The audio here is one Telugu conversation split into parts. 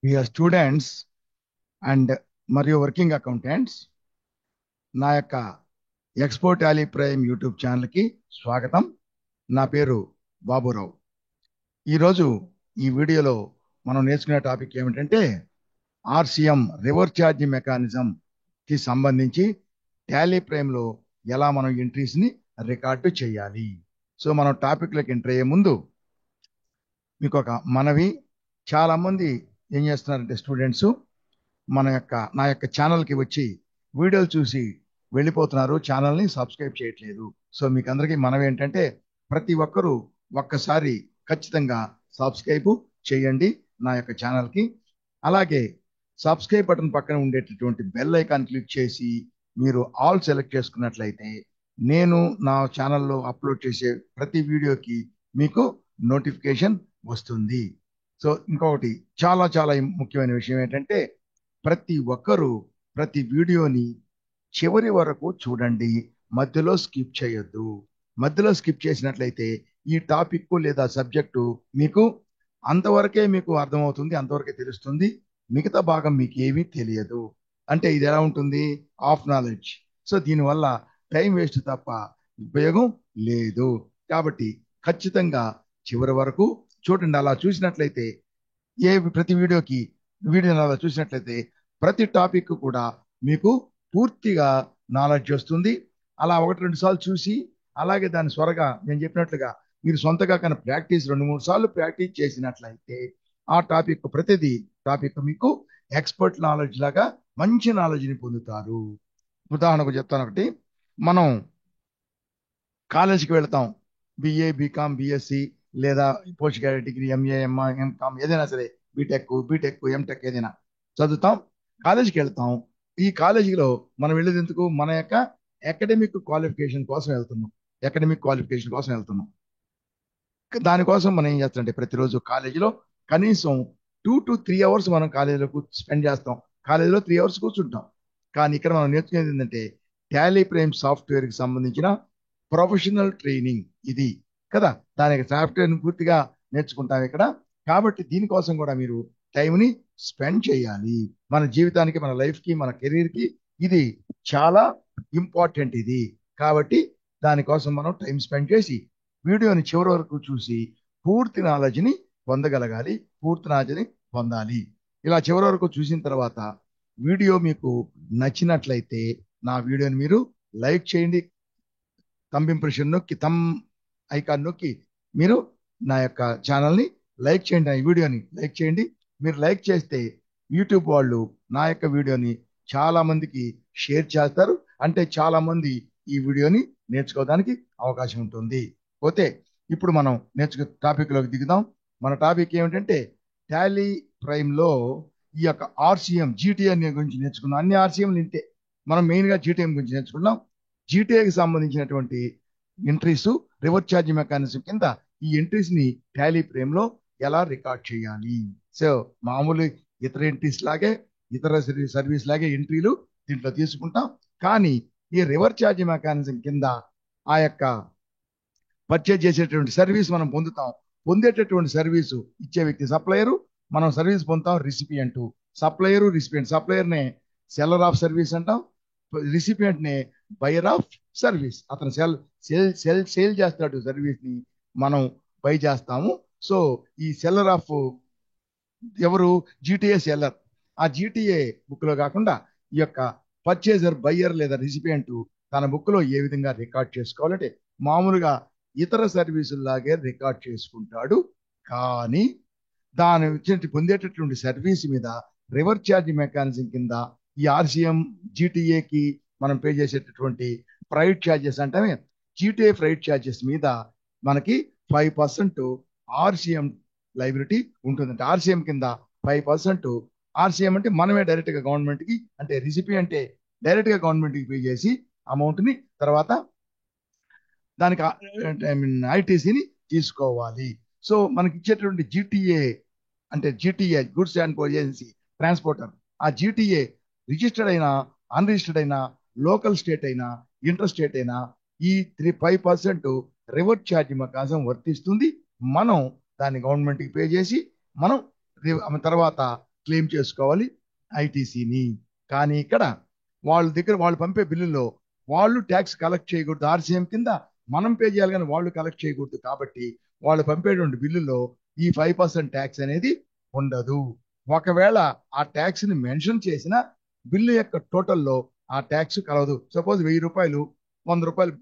డియర్ స్టూడెంట్స్ అండ్ మరియు వర్కింగ్ అకౌంటెంట్స్, నా యొక్క ఎక్స్పో టాలీ ప్రైమ్ యూట్యూబ్ ఛానల్కి స్వాగతం. నా పేరు బాబురావు. ఈరోజు ఈ వీడియోలో మనం నేర్చుకునే టాపిక్ ఏమిటంటే ఆర్సిఎం రివర్స్ ఛార్జ్ మెకానిజం కి సంబంధించి టాలీ ప్రైమ్లో ఎలా మనం ఎంట్రీస్ని రికార్డు చేయాలి. సో మనం టాపిక్లోకి ఎంటర్ అయ్యే ముందు మీకు ఒక మనవి. చాలా మంది ఏం చేస్తున్నారంటే స్టూడెంట్స్ నా యొక్క ఛానల్కి వచ్చి వీడియోలు చూసి వెళ్ళిపోతున్నారు, ఛానల్ని సబ్స్క్రైబ్ చేయట్లేదు. సో మీకు అందరికీ మనవి ఏంటంటే ప్రతి ఒక్కరూ ఒక్కసారి ఖచ్చితంగా సబ్స్క్రైబ్ చేయండి నా యొక్క ఛానల్కి. అలాగే సబ్స్క్రైబ్ బటన్ పక్కన ఉండేటటువంటి బెల్ ఐకాన్ క్లిక్ చేసి మీరు ఆల్ సెలెక్ట్ చేసుకున్నట్లయితే నేను నా ఛానల్లో అప్లోడ్ చేసే ప్రతి వీడియోకి మీకు నోటిఫికేషన్ వస్తుంది. సో ఇంకొకటి చాలా చాలా ముఖ్యమైన విషయం ఏంటంటే ప్రతి ఒక్కరూ ప్రతి వీడియోని చివరి వరకు చూడండి, మధ్యలో స్కిప్ చేయొద్దు. మధ్యలో స్కిప్ చేసినట్లయితే ఈ టాపిక్ లేదా సబ్జెక్టు మీకు అంతవరకే మీకు అర్థమవుతుంది, అంతవరకే తెలుస్తుంది. మిగతా భాగం మీకు ఏమీ తెలియదు. అంటే ఇది ఎలా ఉంటుంది? Of knowledge. సో దీనివల్ల టైం వేస్ట్ తప్ప ఉపయోగం లేదు. కాబట్టి ఖచ్చితంగా చివరి వరకు చూడండి. అలా చూసినట్లయితే ప్రతి వీడియోని అలా చూసినట్లయితే ప్రతి టాపిక్ కూడా మీకు పూర్తిగా నాలెడ్జ్ వస్తుంది. అలా ఒకటి రెండు సార్లు చూసి అలాగే దాన్ని త్వరగా నేను చెప్పినట్లుగా మీరు సొంతగా కానీ ప్రాక్టీస్ 2-3 సార్లు ప్రాక్టీస్ చేసినట్లయితే ఆ ప్రతిదీ టాపిక్ మీకు ఎక్స్పర్ట్ నాలెడ్జ్ లాగా మంచి నాలెడ్జ్ని పొందుతారు. ఉదాహరణకు చెప్తాను ఒకటి. మనం కాలేజీకి వెళ్తాం, బిఏ, బీకామ్, బిఎస్సి లేదా post graduate degree, MA, MCom ఏదైనా సరే, బీటెక్, ఎంటెక్ ఏదైనా చదువుతాం, కాలేజీకి వెళ్తాం. ఈ కాలేజీలో మనం వెళ్ళేది ఎందుకు? మన యొక్క అకాడమిక్ క్వాలిఫికేషన్ కోసం వెళ్తున్నాం. దానికోసం మనం ఏం చేస్తామంటే ప్రతిరోజు కాలేజీలో కనీసం 2 to 3 అవర్స్ మనం కాలేజీలో స్పెండ్ చేస్తాం. కాలేజీలో 3 అవర్స్ కూర్చుంటాం. కానీ ఇక్కడ మనం నేర్చుకునేది ఏంటంటే టాలీ ప్రైమ్ సాఫ్ట్వేర్కి సంబంధించిన ప్రొఫెషనల్ ట్రైనింగ్ ఇది కదా. దానికి సాఫ్ట్వేర్ని పూర్తిగా నేర్చుకుంటాం ఇక్కడ. కాబట్టి దీనికోసం కూడా మీరు టైంని స్పెండ్ చేయాలి. మన జీవితానికి, మన లైఫ్కి, మన కెరీర్కి ఇది చాలా ఇంపార్టెంట్ ఇది. కాబట్టి దానికోసం మనం టైం స్పెండ్ చేసి వీడియోని చివరి వరకు చూసి పూర్తి నాలెడ్జ్ని పొందాలి. ఇలా చివరి వరకు చూసిన తర్వాత వీడియో మీకు నచ్చినట్లయితే నా వీడియోని మీరు లైక్ చేయండి. థంబ్ ఇంప్రెషన్ నొక్కి, ఐకాన్ నొక్కి మీరు నా యొక్క ఛానల్ని లైక్ చేయండి, నా వీడియోని లైక్ చేయండి. మీరు లైక్ చేస్తే యూట్యూబ్ వాళ్ళు నా యొక్క వీడియోని చాలా మందికి షేర్ చేస్తారు. అంటే చాలా మంది ఈ వీడియోని నేర్చుకోవడానికి అవకాశం ఉంటుంది. పోతే ఇప్పుడు మనం టాపిక్లోకి దిగుదాం. మన టాపిక్ ఏమిటంటే టాలీ ప్రైమ్లో ఈ యొక్క ఆర్సిఎం జీటీఏ గురించి నేర్చుకున్నాం. అన్ని ఆర్సిఎంలు ఇంతే, మనం మెయిన్గా జీటీఎం గురించి నేర్చుకున్నాం. జీటీఏకి సంబంధించినటువంటి ఎంట్రీస్ రివర్స్ ఛార్జ్ మెకానిజం కింద ఈ ఎంట్రీస్ ని టాలీ ప్రైమ్ లో ఎలా రికార్డ్ చేయాలి. సో మామూలు ఇతర ఎంట్రీస్ లాగే, ఇతర సర్వీస్ లాగే ఎంట్రీలు దీంట్లో తీసుకుంటాం. కానీ ఈ రివర్స్ ఛార్జ్ మెకానిజం కింద ఆ యొక్క పర్చేజ్ చేసేటువంటి సర్వీస్ మనం పొందుతాం. పొందేటటువంటి సర్వీసు ఇచ్చే వ్యక్తి సప్లయరు, మనం సర్వీస్ పొందుతాం రిసిపియంట్. సప్లయర్ నే సెల్లర్ ఆఫ్ సర్వీస్ అంటాం, రిసిపియంట్ నే బయర్ ఆఫ్ సర్వీస్. అతను సేల్ చేస్తాడు సర్వీస్ ని, మనం బై చేస్తాము. సో ఈ సెల్లర్ ఆఫ్ ఎవరు? GTA seller. ఆ జీటీఏ బుక్ లో కాకుండా ఈ యొక్క పర్చేజర్, బయ్యర్ లేదా రిసిపియంట్ తన బుక్ లో ఏ విధంగా రికార్డ్ చేసుకోవాలంటే మామూలుగా ఇతర సర్వీసుల్లాగే రికార్డ్ చేసుకుంటాడు. కానీ దాని పొందేటటువంటి సర్వీస్ మీద రివర్స్ ఛార్జ్ మెకానిజం కింద ఈ ఆర్సిఎం జీటీఏకి మనం పే చేసేటటువంటి ఫ్రైట్ ఛార్జెస్ అంటే జీటీఏ ఫ్రైట్ ఛార్జెస్ మీద మనకి 5% ఆర్సిఎం లైబిలిటీ ఉంటుందంటే ఆర్సిఎం కింద 5%. ఆర్సిఎం అంటే మనమే డైరెక్ట్ గా గవర్నమెంట్ కి, అంటే రిసిపి అంటే డైరెక్ట్ గా గవర్నమెంట్ కి పే చేసి అమౌంట్ ని తర్వాత దానికి ఐటీసీని తీసుకోవాలి. సో మనకి ఇచ్చేటువంటి జీటీఏ అంటే GTA goods and agency transporter. ఆ జీటీఏ రిజిస్టర్డ్ అయినా, అన్రిజిస్టర్డ్ అయినా, లోకల్ స్టేట్ అయినా, ఇంటర్ స్టేట్ అయినా ఈ 5% రివర్స్ ఛార్జ్ మెకానిజం వర్తిస్తుంది. మనం దాన్ని గవర్నమెంట్కి పే చేసి మనం తర్వాత క్లెయిమ్ చేసుకోవాలి ఐటీసీని. కానీ ఇక్కడ వాళ్ళు పంపే బిల్లులో వాళ్ళు ట్యాక్స్ కలెక్ట్ చేయకూడదు. ఆర్సీఎం కింద మనం పే చేయాలి కానీ వాళ్ళు కలెక్ట్ చేయకూడదు. కాబట్టి వాళ్ళు పంపేటువంటి బిల్లులో ఈ 5% ట్యాక్స్ అనేది ఉండదు. ఒకవేళ ఆ ట్యాక్స్ ని మెన్షన్ చేసిన బిల్లు యొక్క టోటల్లో ఆ ట్యాక్స్ కలవదు. సపోజ్ 1000 రూపాయలు 100 రూపాయలు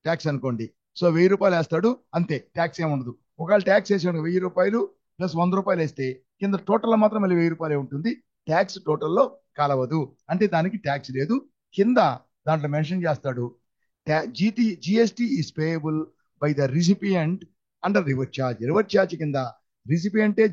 ట్యాక్స్ అనుకోండి. సో 1000 రూపాయలు వేస్తాడు, అంతే, ట్యాక్స్ ఏమి ఉండదు. ఒకవేళ ట్యాక్స్ వేసాడు 1000 రూపాయలు ప్లస్ 100 రూపాయలు వేస్తే కింద టోటల్ మాత్రం మళ్ళీ 1000 రూపాయలే ఉంటుంది. ట్యాక్స్ టోటల్లో కలవదు, అంటే దానికి ట్యాక్స్ లేదు. కింద దాంట్లో మెన్షన్ చేస్తాడు, GST is payable by the recipient under reverse charge. Reverse charge కింద రిసిపియంటే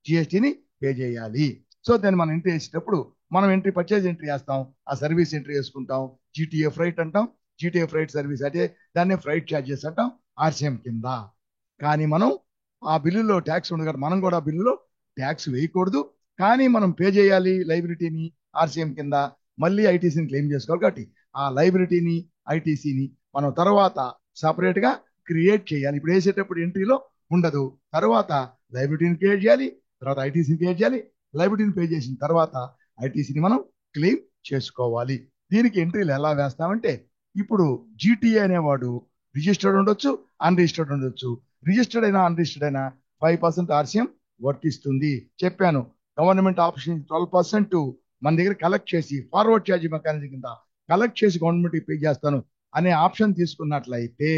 జిఎస్టీని పే చేయాలి. సో దాన్ని మనం ఎంట్రీ వేసేటప్పుడు మనం పర్చేజ్ ఎంట్రీ వేస్తాం, ఆ సర్వీస్ ఎంట్రీ వేసుకుంటాం, జీటీఏ ఫ్రైట్ అంటాం. జీటీఏ ఫ్రైట్ సర్వీస్ అంటే దాన్ని ఫ్రైట్ ఛార్జెస్ అంటాం ఆర్సీఎం కింద. కానీ మనం ఆ బిల్లులో ట్యాక్స్ ఉంది కదా, మనం కూడా ఆ బిల్లులో ట్యాక్స్ వేయకూడదు. కానీ మనం పే చేయాలి లైబిలిటీని ఆర్సీఎం కింద, మళ్ళీ ఐటీసీని క్లెయిమ్ చేసుకోవాలి. కాబట్టి ఆ లైబిలిటీని ఐటీసీని మనం తర్వాత సపరేట్ గా క్రియేట్ చేయాలి. ఇప్పుడు వేసేటప్పుడు ఎంట్రీలో ఉండదు. తర్వాత లైబిలిటీని క్రియేట్ చేయాలి, తర్వాత ఐటీసీని క్రియేట్ చేయాలి. లైబిలిటీని పే చేసిన తర్వాత ఐటీసీని మనం క్లెయిమ్ చేసుకోవాలి. దీనికి ఎంట్రీలు ఎలా వేస్తామంటే, ఇప్పుడు జీటీఏ అనేవాడు రిజిస్టర్డ్ ఉండొచ్చు, అన్రిజిస్టర్డ్ ఉండొచ్చు. రిజిస్టర్డ్ అయినా అన్రిజిస్టర్డ్ అయినా 5% ఆర్సీఎం వర్తిస్తుంది. చెప్పాను, గవర్నమెంట్ ఆప్షన్ 12% మన దగ్గర కలెక్ట్ చేసి ఫార్వర్డ్ ఛార్జ్ మెకానిజం కింద కలెక్ట్ చేసి గవర్నమెంట్ పే చేస్తాను అనే ఆప్షన్ తీసుకున్నట్లయితే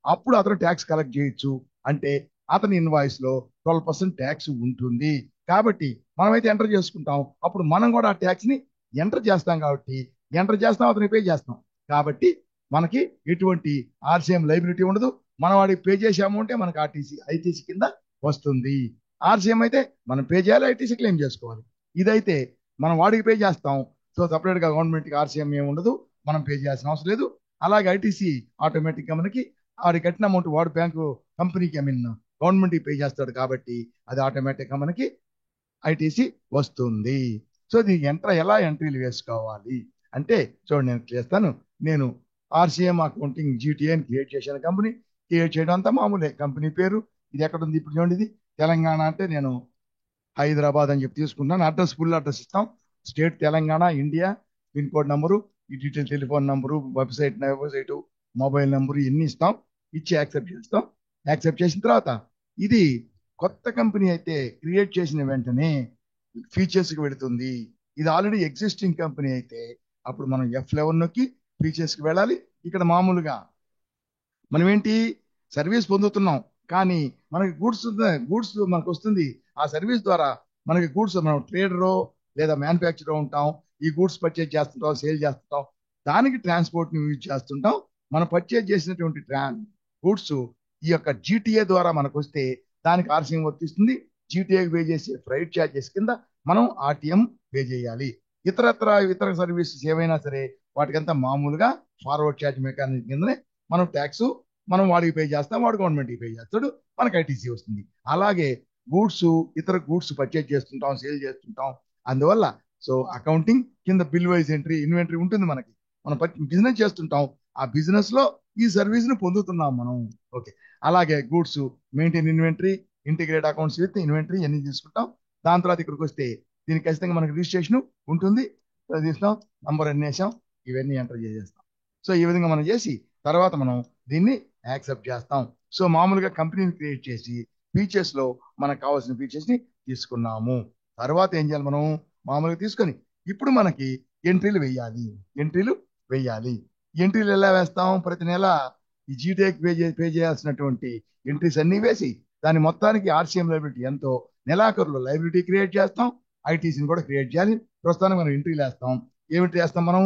అప్పుడు అతను ట్యాక్స్ కలెక్ట్ చేయొచ్చు. అంటే అతని ఇన్వాయిస్ లో 12% ట్యాక్స్ ఉంటుంది. కాబట్టి మనమైతే ఎంటర్ చేసుకుంటాం, అప్పుడు మనం కూడా ఆ ట్యాక్స్ ని ఎంటర్ చేస్తాం. కాబట్టి ఎంటర్ చేస్తాం, అతనికి పే చేస్తాం. కాబట్టి మనకి ఎటువంటి ఆర్సీఎం లైబిలిటీ ఉండదు. మనం వాడికి పే చేసే అమౌంటే మనకి ఐటీసీ కింద వస్తుంది. ఆర్సీఎం అయితే మనం పే చేయాలి, ఐటీసీ క్లెయిమ్ చేసుకోవాలి. ఇదైతే మనం వాడికి పే చేస్తాం. సో సపరేట్ గా గవర్నమెంట్ కి ఆర్సీఎం ఏమి ఉండదు, మనం పే చేయాల్సిన అవసరం లేదు. అలాగే ఐటీసీ ఆటోమేటిక్ గా మనకి వాడి కట్టిన అమౌంట్ వాడు బ్యాంకు కంపెనీకి గవర్నమెంట్ కి పే చేస్తాడు. కాబట్టి అది ఆటోమేటిక్ గా మనకి ఐటీసీ వస్తుంది. సో దీనికి ఎలా ఎంట్రీలు వేసుకోవాలి అంటే చూడండి, నేను చేస్తాను. నేను ఆర్సీఎం అకౌంటింగ్ జీటీఏని క్రియేట్ చేశాను. కంపెనీ క్రియేట్ చేయడం అంతా మామూలే. కంపెనీ పేరు ఇది ఎక్కడ ఉంది, ఇప్పుడు చూడండి, ఇది తెలంగాణ అంటే నేను హైదరాబాద్ అని చెప్పి తీసుకుంటాను. అడ్రస్ ఫుల్ అడ్రస్ ఇస్తాం. State Telangana, India, pin code number, ఈ detail telephone number, website mobile number ఇన్ని ఇస్తాం. ఇచ్చి యాక్సెప్ట్ చేస్తాం. యాక్సెప్ట్ చేసిన తర్వాత ఇది కొత్త కంపెనీ అయితే క్రియేట్ చేసిన వెంటనే ఫీచర్స్కి వెళుతుంది. ఇది ఆల్రెడీ ఎగ్జిస్టింగ్ కంపెనీ అయితే అప్పుడు మనం F11 నొక్కి ఫీచర్స్కి వెళ్ళాలి. ఇక్కడ మామూలుగా మనం సర్వీస్ పొందుతున్నాం, కానీ మనకి గూడ్స్ మనకు వస్తుంది. ఆ సర్వీస్ ద్వారా మనకి గూడ్స్, మనం ట్రేడరో లేదా మ్యానుఫ్యాక్చరర్ ఉంటాం. ఈ గూడ్స్ పర్చేజ్ చేస్తుంటాం, సేల్ చేస్తుంటాం. దానికి ట్రాన్స్పోర్ట్ ని యూజ్ చేస్తుంటాం. మనం పర్చేజ్ చేసినటువంటి గూడ్స్ ఈ యొక్క జీటీఏ ద్వారా మనకు వస్తే దానికి ఆర్సీఎం వర్తిస్తుంది. జీటీఏకి పే చేసే ఫ్రైట్ ఛార్జెస్ కింద మనం ఆర్టీఎం పే చేయాలి. ఇతర సర్వీసెస్ ఏవైనా సరే వాటికంతా మామూలుగా ఫార్వర్డ్ ఛార్జ్ మెకానిజం కిందనే మనం ట్యాక్స్ మనం వాడికి పే చేస్తాం, వాడు గవర్నమెంట్కి పే చేస్తాడు, మనకి ఐటీసీ వస్తుంది. అలాగే ఇతర గూడ్స్ పర్చేజ్ చేస్తుంటాం, సేల్ చేస్తుంటాం. అందువల్ల సో అకౌంటింగ్ కింద బిల్ వైజ్ ఎంట్రీ, ఇన్వెంటరీ ఉంటుంది. మనం బిజినెస్ చేస్తుంటాం, ఆ బిజినెస్ లో ఈ సర్వీస్ ని పొందుతున్నాం మనం. ఓకే, అలాగే goods maintain inventory, integrate accounts with inventory అన్ని తీసుకుంటాం. దాని తర్వాత ఇక్కడికి వస్తే దీనికి ఖచ్చితంగా మనకి రిజిస్ట్రేషన్ ఉంటుంది. తీస్తాం, నంబర్ అన్ని వేసాం, ఇవన్నీ ఎంటర్ చేసేస్తాం. సో ఈ విధంగా మనం చేసి తర్వాత మనం దీన్ని యాక్సెప్ట్ చేస్తాం. సో మామూలుగా కంపెనీని క్రియేట్ చేసి ఫీచర్స్ లో మనకు కావాల్సిన ఫీచర్స్ ని తీసుకున్నాము. తర్వాత ఏం చేయాలి, మనం మామూలుగా తీసుకొని ఇప్పుడు మనకి ఎంట్రీలు వేయాలి. ఎంట్రీలు ఎలా వేస్తాం, ప్రతి నెల ఈ జీటీఏకి పే చేయాల్సినటువంటి ఎంట్రీస్ అన్ని వేసి దాని మొత్తానికి ఆర్సీఎం లైబిలిటీ ఎంతో నెలాఖరులో లైబిలిటీ క్రియేట్ చేస్తాం. ఐటీసీని కూడా క్రియేట్ చేయాలి. ప్రస్తుతానికి మనం ఎంట్రీలు వేస్తాం. ఏమిటి వేస్తాం, మనం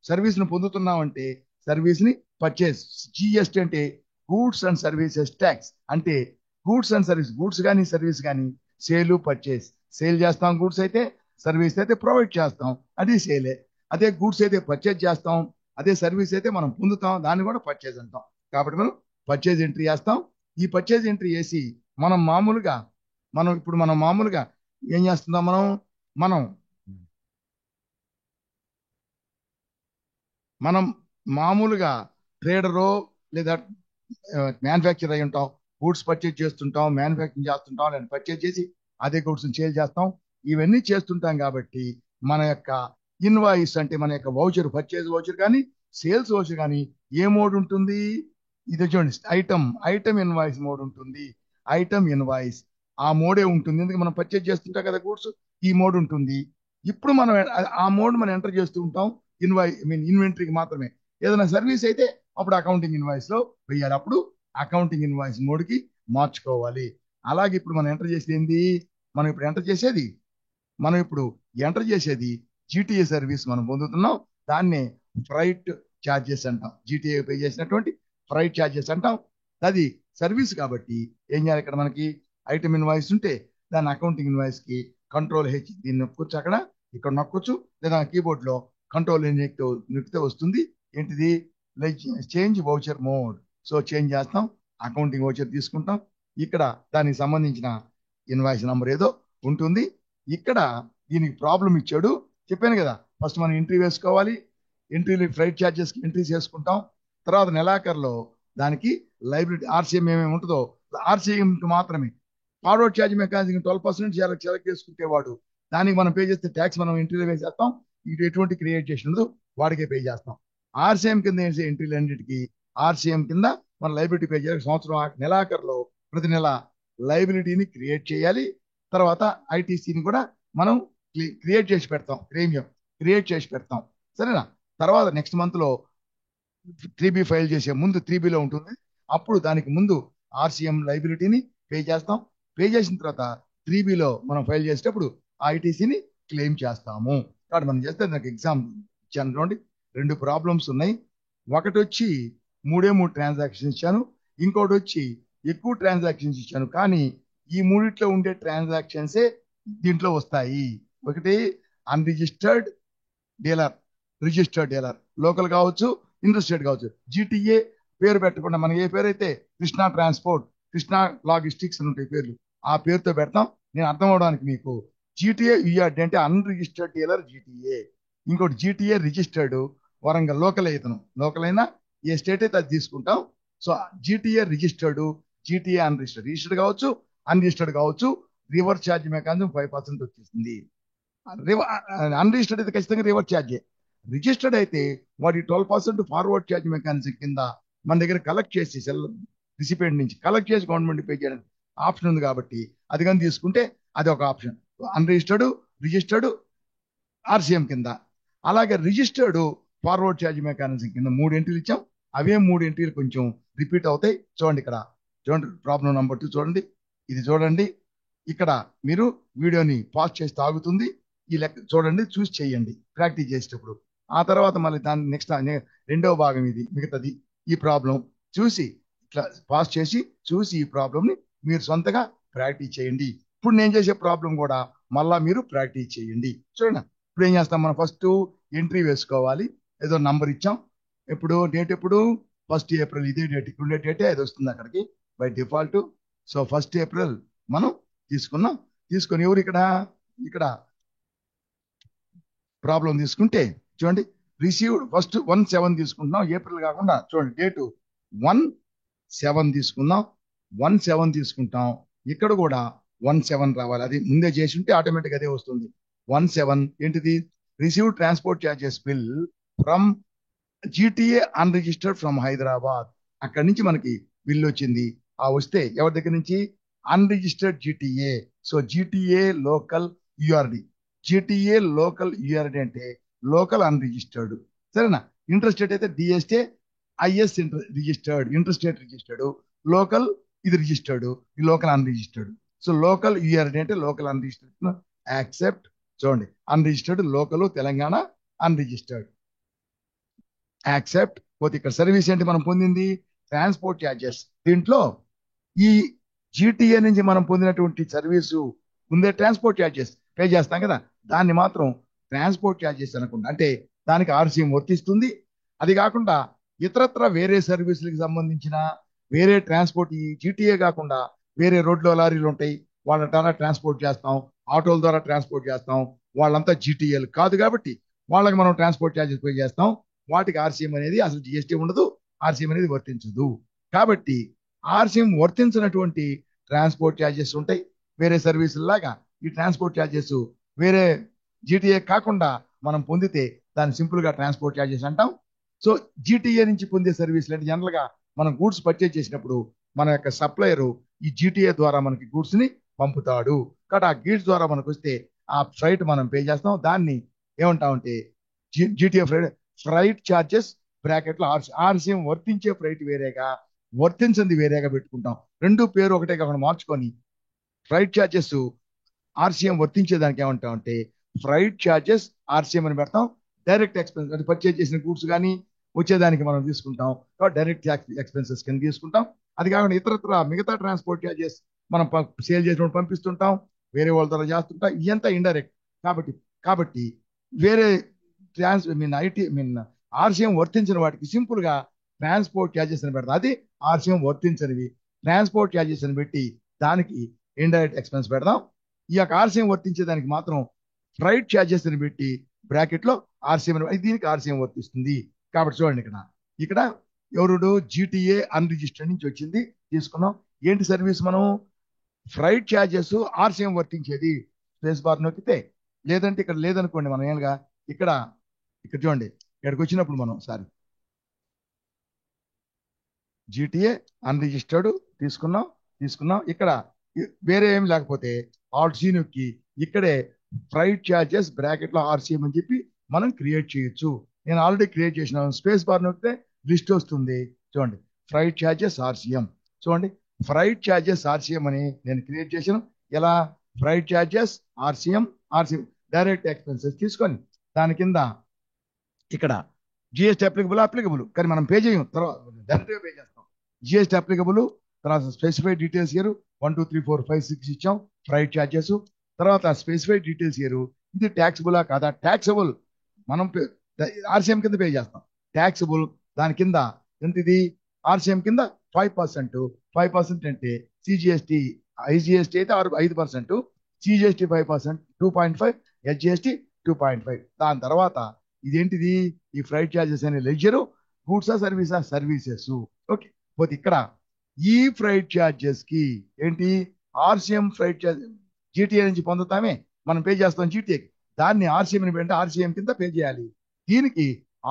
సర్వీస్ ను పొందుతున్నాం అంటే సర్వీస్ ని పర్చేస్, జిఎస్టీ అంటే గూడ్స్ అండ్ సర్వీసెస్ ట్యాక్స్. అంటే గూడ్స్ అండ్ సర్వీస్, గూడ్స్ కానీ సర్వీస్ కానీ సేల్ పర్చేస్. సేల్ చేస్తాం గూడ్స్ అయితే, సర్వీస్ అయితే ప్రొవైడ్ చేస్తాం, అది సేలే. అదే గూడ్స్ అయితే పర్చేజ్ చేస్తాం, అదే సర్వీస్ అయితే మనం పొందుతాం, దాన్ని కూడా పర్చేజ్ అంటాం. కాబట్టి మనం పర్చేజ్ ఎంట్రీ చేస్తాం. ఈ పర్చేజ్ ఎంట్రీ చేసి మనం మామూలుగా ఏం చేస్తున్నాం, మనం మామూలుగా ట్రేడరో లేదా మ్యానుఫ్యాక్చర్ అయి ఉంటాం, గూడ్స్ పర్చేజ్ చేస్తుంటాం, మ్యానుఫ్యాక్చరింగ్ చేస్తుంటాం, లేదా పర్చేజ్ చేసి అదే గూడ్స్ సేల్ చేస్తాం. ఇవన్నీ చేస్తుంటాం కాబట్టి మన యొక్క ఇన్వాయిస్ అంటే మన యొక్క వౌచర్, పర్చేజ్ వౌచర్ కానీ సేల్స్ వౌచర్ కానీ ఏ మోడ్ ఉంటుంది? ఇది చూడండి, ఐటమ్ ఇన్వాయిస్ మోడ్ ఉంటుంది. ఐటమ్ ఇన్వాయిస్ ఆ మోడే ఉంటుంది. ఎందుకు మనం పర్చేజ్ చేస్తుంటాం కదా గూడ్స్, ఈ మోడ్ ఉంటుంది. ఇప్పుడు మనం ఆ మోడ్ మనం ఎంటర్ చేస్తూ ఉంటాం ఇన్వెంటరీకి మాత్రమే. ఏదైనా సర్వీస్ అయితే అప్పుడు అకౌంటింగ్ ఇన్వాయిస్ లో వెయ్యాలి. అప్పుడు అకౌంటింగ్ ఇన్వాయిస్ మోడ్ కి మార్చుకోవాలి. అలాగే ఇప్పుడు మనం ఎంటర్ చేసేది ఏంది? మనం ఇప్పుడు ఎంటర్ చేసేది జీటీఏ సర్వీస్ మనం పొందుతున్నాం. దాన్నే ఫ్రైట్ ఛార్జెస్ అంటాం. జీటీఏ పే చేసినటువంటి ఫ్రైట్ ఛార్జెస్ అంటాం. అది సర్వీస్ కాబట్టి ఏం చేయాలి? ఇక్కడ మనకి ఐటమ్ ఇన్వాయిస్ ఉంటే దాని అకౌంటింగ్ ఇన్వాయిస్ కి కంట్రోల్ హెచ్ దీన్ని నొక్కొచ్చు, ఇక్కడ నొక్కొచ్చు, లేదా కీబోర్డ్ లో కంట్రోల్ నొక్కితే వస్తుంది. ఏంటిది? Change voucher mode. So change చేస్తాం, అకౌంటింగ్ వౌచర్ తీసుకుంటాం. ఇక్కడ దానికి సంబంధించిన ఇన్వాయిస్ నంబర్ ఏదో ఉంటుంది. ఇక్కడ దీనికి ప్రాబ్లం ఇచ్చాడు, చెప్పాను కదా. ఫస్ట్ మనం ఎంట్రీ వేసుకోవాలి. ఎంట్రీలు ఫ్రైట్ ఛార్జెస్ ఎంట్రీ చేసుకుంటాం. తర్వాత నెలాఖరులో దానికి లైబిలిటీ ఆర్సీఎం ఏమేమి ఉంటుందో ఆర్సీఎం మాత్రమే. ఫార్వర్డ్ ఛార్జ్ మెకానిజం 12% సెలెక్ట్ చేసుకుంటే వాడు దానికి మనం పే చేస్తే ట్యాక్స్ మనం ఎంట్రీలో వేసేస్తాం. ఇటు ఎటువంటి క్రియేట్ చేసి ఉండదు, వాడికే పే చేస్తాం. ఆర్సీఎం కింద వేసే ఎంట్రీలు అన్నిటికీ ఆర్సీఎం కింద మన లైబిలిటీ పే చేయాలి. సంవత్సరం నెలాఖరులో ప్రతి నెల లైబిలిటీని క్రియేట్ చేయాలి. తర్వాత ఐటీసీని కూడా మనం క్రియేట్ చేసి పెడతాం, ప్రీమియం క్రియేట్ చేసి పెడతాం. సరేనా? తర్వాత నెక్స్ట్ మంత్ లో 3B ఫైల్ చేసే ముందు 3Bలో ఉంటుంది. అప్పుడు దానికి ముందు ఆర్సీఎం లైబిలిటీని పే చేస్తాం. పే చేసిన తర్వాత 3Bలో మనం ఫైల్ చేసేటప్పుడు ఐటీసీని క్లెయిమ్ చేస్తాము. కాబట్టి మనం చేస్తే నాకు ఎగ్జామ్ ఇచ్చాను చూడండి, 2 ప్రాబ్లమ్స్ ఉన్నాయి. ఒకటి వచ్చి 3 ట్రాన్సాక్షన్స్ ఇచ్చాను, ఇంకోటి వచ్చి ఎక్కువ ట్రాన్సాక్షన్స్ ఇచ్చాను. కానీ ఈ మూడిట్లో ఉండే ట్రాన్సాక్షన్సే దీంట్లో వస్తాయి. ఒకటి unregistered dealer, registered dealer, local కావచ్చు, ఇంటర్స్టేట్ కావచ్చు. జీటీఏ పేరు పెట్టకుండా మనం ఏ పేరు అయితే కృష్ణా ట్రాన్స్పోర్ట్, కృష్ణా లాజిస్టిక్స్ అని ఉంటాయి పేర్లు, ఆ పేరుతో పెడతాం. నేను అర్థం అవడానికి మీకు జీటీఏ యూఆర్డి అంటే అన్రిజిస్టర్డ్ డీలర్ జీటీఏ. ఇంకోటి జీటీఏ రిజిస్టర్డ్ వరంగల్ లోకల్ అయినా ఏ స్టేట్ అయితే అది తీసుకుంటాం. So GTA registered, GTA registered కావచ్చు, అన్రిజిస్టర్డ్ కావచ్చు. రివర్స్ ఛార్జ్ మెకానిజం 5% వచ్చేసింది. అన్రిజిస్టర్డ్ అయితే ఖచ్చితంగా రివర్స్ ఛార్జే. రిజిస్టర్డ్ అయితే వాడి 12% ఫార్వర్డ్ ఛార్జ్ మెకానిజం కింద మన దగ్గర కలెక్ట్ చేసి రిసిపెంట్ నుంచి కలెక్ట్ చేసి గవర్నమెంట్ పే చేయడానికి ఆప్షన్ ఉంది. కాబట్టి అది కానీ తీసుకుంటే అది ఒక ఆప్షన్. అన్రిజిస్టర్డ్, రిజిస్టర్డ్ ఆర్సీఎం కింద. అలాగే రిజిస్టర్డ్ ఫార్వర్డ్ ఛార్జ్ మెకానిజం కింద 3 ఎంట్రీలు ఇచ్చాం. అవే 3 ఎంట్రీలు కొంచెం రిపీట్ అవుతాయి. చూడండి, ఇక్కడ చూడండి, ప్రాబ్లం నెంబర్ 2 చూడండి. ఇది చూడండి, ఇక్కడ మీరు వీడియోని పాజ్ చేసి ఆగుతుంది. ఈ లెక్క చూడండి, చూసి చేయండి ప్రాక్టీస్ చేసేటప్పుడు. ఆ తర్వాత మళ్ళీ దాని నెక్స్ట్ రెండవ భాగం ఇది మిగతాది. ఈ ప్రాబ్లం చూసి ఇట్లా పాస్ చేసి చూసి ఈ ప్రాబ్లంని మీరు సొంతగా ప్రాక్టీస్ చేయండి. ఇప్పుడు నేను చేసే ప్రాబ్లం కూడా మళ్ళా మీరు ప్రాక్టీస్ చేయండి. చూడండి, ఇప్పుడు ఏం చేస్తాం? మనం ఫస్ట్ ఎంట్రీ వేసుకోవాలి. ఏదో నంబర్ ఇచ్చాం. డేట్ ఎప్పుడు? 1 ఏప్రిల్. ఇదే డేట్, ఇక్కడుండే డేటే అది వస్తుంది అక్కడికి బై డిఫాల్ట్. సో 1 ఏప్రిల్ మనం తీసుకున్నాం. తీసుకొని ఎవరు ఇక్కడ ప్రాబ్లం తీసుకుంటే చూడండి, రిసీవ్డ్ ఫస్ట్ 1/7 తీసుకుంటున్నాం. ఏప్రిల్ కాకుండా చూడండి, డేటు 1/7 తీసుకుందాం. 1/7 తీసుకుంటాం. ఇక్కడ కూడా 1/7 రావాలి. అది ముందే చేసి ఉంటే ఆటోమేటిక్ అదే వస్తుంది. 1/7 ఏంటిది? Received transport charges bill from GTA unregistered from Hyderabad. అక్కడి నుంచి మనకి బిల్ వచ్చింది. ఆ వస్తే ఎవరి దగ్గర నుంచి? Unregistered GTA. So GTA local URD. GTA local URD అంటే లోకల్ అన్రిజిస్టర్డ్. సరేనా? ఇంటర్స్టేట్ అయితే డిఎస్టే is registered, interstate registered. Local ఇది రిజిస్టర్డ్, ఈ local unregistered. So local URD అంటే లోకల్ అన్రిజిస్టర్డ్. యాక్సెప్ట్. చూడండి, unregistered local Telangana unregistered. Accept. పోతే ఇక్కడ సర్వీస్ ఏంటి మనం పొందింది? Transport charges. దీంట్లో ఈ జీటీఏ నుంచి మనం పొందినటువంటి సర్వీసు ముందే ట్రాన్స్పోర్ట్ ఛార్జెస్ పే చేస్తాం కదా, దాన్ని మాత్రం ట్రాన్స్పోర్ట్ ఛార్జెస్ అనకుండా, అంటే దానికి ఆర్సీఎం వర్తిస్తుంది. అది కాకుండా ఇతరత్ర వేరే సర్వీసులకు సంబంధించిన వేరే ట్రాన్స్పోర్ట్, ఈ జీటీఏ కాకుండా వేరే రోడ్లో లారీలు ఉంటాయి, వాళ్ళ ద్వారా ట్రాన్స్పోర్ట్ చేస్తాం, ఆటోల ద్వారా ట్రాన్స్పోర్ట్ చేస్తాం. వాళ్ళంతా జీటీఏలు కాదు కాబట్టి వాళ్ళకి మనం ట్రాన్స్పోర్ట్ ఛార్జెస్ పే చేస్తాం. వాటికి ఆర్సీఎం అనేది అసలు జిఎస్టీ ఉండదు, ఆర్సీఎం అనేది వర్తించదు. కాబట్టి ఆర్సీఎం వర్తించినటువంటి ట్రాన్స్పోర్ట్ ఛార్జెస్ ఉంటాయి. వేరే సర్వీసుల లాగా ఈ ట్రాన్స్పోర్ట్ ఛార్జెస్ వేరే జీటీఏ కాకుండా మనం పొందితే దాన్ని సింపుల్ గా ట్రాన్స్పోర్ట్ ఛార్జెస్ అంటాం. సో జీటీఏ నుంచి పొందే సర్వీసులు అంటే జనరల్ గా మనం గూడ్స్ పర్చేజ్ చేసినప్పుడు మన యొక్క సప్లయర్ ఈ జీటీఏ ద్వారా మనకి గూడ్స్ ని పంపుతాడు. కాబట్టి ఆ గూడ్స్ ద్వారా మనకు వస్తే ఆ ఫ్రైట్ మనం పే చేస్తాం. దాన్ని ఏమంటామంటే జీటీఏ ఫ్రైట్ ఛార్జెస్ బ్రాకెట్ లో ఆర్సీఎం వర్తించే ఫ్రైట్ వేరేగా, వర్తించింది వేరేగా పెట్టుకుంటాం. రెండు పేరు ఒకటే కాకుండా మార్చుకొని ఫ్రైట్ ఛార్జెస్ ఆర్సీఎం వర్తించేదానికి ఏమంటామంటే ఫ్రైట్ ఛార్జెస్ ఆర్సీఎం అని పెడతాం. డైరెక్ట్ ఎక్స్పెన్స్ అంటే పర్చేజ్ చేసిన గూడ్స్ కానీ వచ్చేదానికి మనం తీసుకుంటాం కాబట్టి డైరెక్ట్ ఎక్స్పెన్సెస్ కింద తీసుకుంటాం. అది కాకుండా ఇతరత్ర మిగతా ట్రాన్స్పోర్ట్ ఛార్జెస్ మనం సేల్ చేసినప్పుడు పంపిస్తుంటాం, వేరే వాళ్ళ ద్వారా చేస్తుంటాం, ఇదంతా ఇండైరెక్ట్. కాబట్టి వేరే ఆర్సీఎం వర్తించిన వాటికి సింపుల్ గా ట్రాన్స్పోర్ట్ ఛార్జెస్ అని పెడతాం. అది ఆర్సీఎం వర్తించనివి ట్రాన్స్పోర్ట్ ఛార్జెస్ అని పెట్టి దానికి ఇండైరెక్ట్ ఎక్స్పెన్స్ పెడదాం. ఈ యొక్క ఆర్సీఎం వర్తించే దానికి మాత్రం ఫ్రైట్ ఛార్జెస్ అని పెట్టి బ్రాకెట్ లో ఆర్సీఎం దీనికి ఆర్సీఎం వర్తిస్తుంది. కాబట్టి చూడండి ఇక్కడ ఎవరుడు జీటీఏ అన్రిజిస్టర్డ్ నుంచి వచ్చింది తీసుకున్నాం. ఏంటి సర్వీస్ మనం ఫ్రైట్ ఛార్జెస్ ఆర్సీఎం వర్తించేది స్పేస్ బార్ నొక్కితే, లేదంటే ఇక్కడ లేదనుకోండి మనం ఏమగా ఇక్కడ చూడండి ఇక్కడికి వచ్చినప్పుడు మనం జీటీఏ అన్రిజిస్టర్డ్ తీసుకున్నాం. ఇక్కడ వేరే ఏం లేకపోతే ఆల్ట్ సి నొక్కి ఇక్కడే ఫ్రైట్ ఛార్జెస్ బ్రాకెట్ లో ఆర్సీఎం అని చెప్పి మనం క్రియేట్ చేయొచ్చు. నేను ఆల్రెడీ క్రియేట్ చేసిన స్పేస్ బార్ నొక్కితే లిస్ట్ వస్తుంది. చూడండి ఫ్రైట్ ఛార్జెస్ ఆర్సీఎం, చూడండి ఫ్రైట్ ఛార్జెస్ ఆర్సీఎం అని నేను క్రియేట్ చేశాను. ఎలా freight charges RCM direct expenses తీసుకొని దాని కింద ఇక్కడ జిఎస్టీ అప్లికబుల్ కానీ మనం పే చేయం, తర్వాత డైరెక్ట్గా పే చేస్తాం. జిఎస్టీ అప్లికబుల్, తర్వాత స్పెసిఫైడ్ డీటెయిల్స్ ఇయర్ 1 2 3 4 5 6 ఇచ్చాం ఫ్రైట్ ఛార్జెస్. తర్వాత స్పెసిఫైడ్ డీటెయిల్స్ ఇయర్ ఇది ట్యాక్సిబులా కాదా, ట్యాక్సబుల్ మనం ఆర్సీఎం కింద పే చేస్తాం. ట్యాక్సబుల్ దాని కింద ఎంత, ఇది ఆర్సీఎం కింద 5% అంటే సిజిఎస్టీ ఐజిఎస్టీ అయితే 5%, సిజిఎస్టీ 5%, 2.5, హెచ్జిఎస్టీ 2.5. దాని తర్వాత ఇదేంటిది ఈ ఫ్రైట్ ఛార్జెస్ అనే లెడ్జరు గూడ్సా సర్వీసెస్. ఓకే, పోతే ఇక్కడ ఈ ఫ్రైట్ ఛార్జెస్ కి ఏంటి ఆర్సీఎం ఫ్రైట్ ఛార్జ్ జీటీఏ నుంచి పొందుతామే మనం పే చేస్తాం జీటీఏకి, దాన్ని ఆర్సీఎం అంటే ఆర్సీఎం కింద పే చేయాలి. దీనికి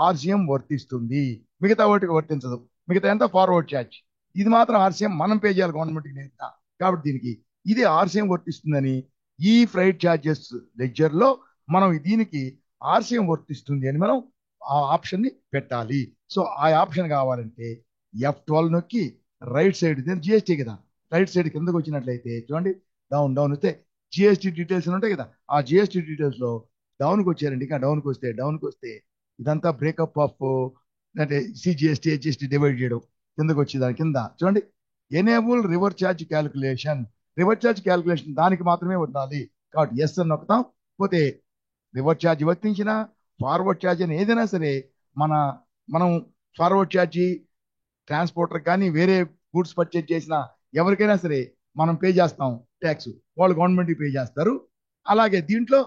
ఆర్సీఎం వర్తిస్తుంది, మిగతా వాటికి వర్తించదు. మిగతా ఎంత ఫార్వర్డ్ ఛార్జ్, ఇది మాత్రం ఆర్సీఎం మనం పే చేయాలి గవర్నమెంట్కి నేత. కాబట్టి దీనికి ఇది ఆర్సీఎం వర్తిస్తుందని ఈ ఫ్రైట్ ఛార్జెస్ లెడ్జర్ లో మనం దీనికి ఆర్సీఎం వర్తిస్తుంది అని మనం ఆ ఆప్షన్ ని పెట్టాలి. సో ఆ ఆప్షన్ కావాలంటే F12 నొక్కి రైట్ సైడ్ జిఎస్టీ కదా, రైట్ సైడ్ కిందకు వచ్చినట్లయితే చూడండి డౌన్ వస్తే జిఎస్టీ డీటెయిల్స్ ఉంటాయి కదా, ఆ జిఎస్టీ డీటెయిల్స్ లో డౌన్కి వచ్చారండి. ఇంకా డౌన్కి వస్తే ఇదంతా బ్రేకప్ ఆఫ్ అంటే సిజిఎస్టీ హెచ్జిఎస్టీ డివైడ్ చేయడం కిందకు వచ్చి దాని కింద చూడండి ఎనేబుల్ రివర్స్ ఛార్జ్ క్యాలిక్యులేషన్ దానికి మాత్రమే ఉండాలి. కాబట్టి ఎస్ అని నొక్కుతాం. పోతే రివర్స్ ఛార్జ్ వర్తించిన ఫార్వర్డ్ ఛార్జ్ అని ఏదైనా సరే మనం ఫార్వర్డ్ ఛార్జీ ట్రాన్స్పోర్టర్ కానీ వేరే గూడ్స్ పర్చేజ్ చేసిన ఎవరికైనా సరే మనం పే చేస్తాం ట్యాక్స్, వాళ్ళు గవర్నమెంట్కి పే చేస్తారు. అలాగే దీంట్లో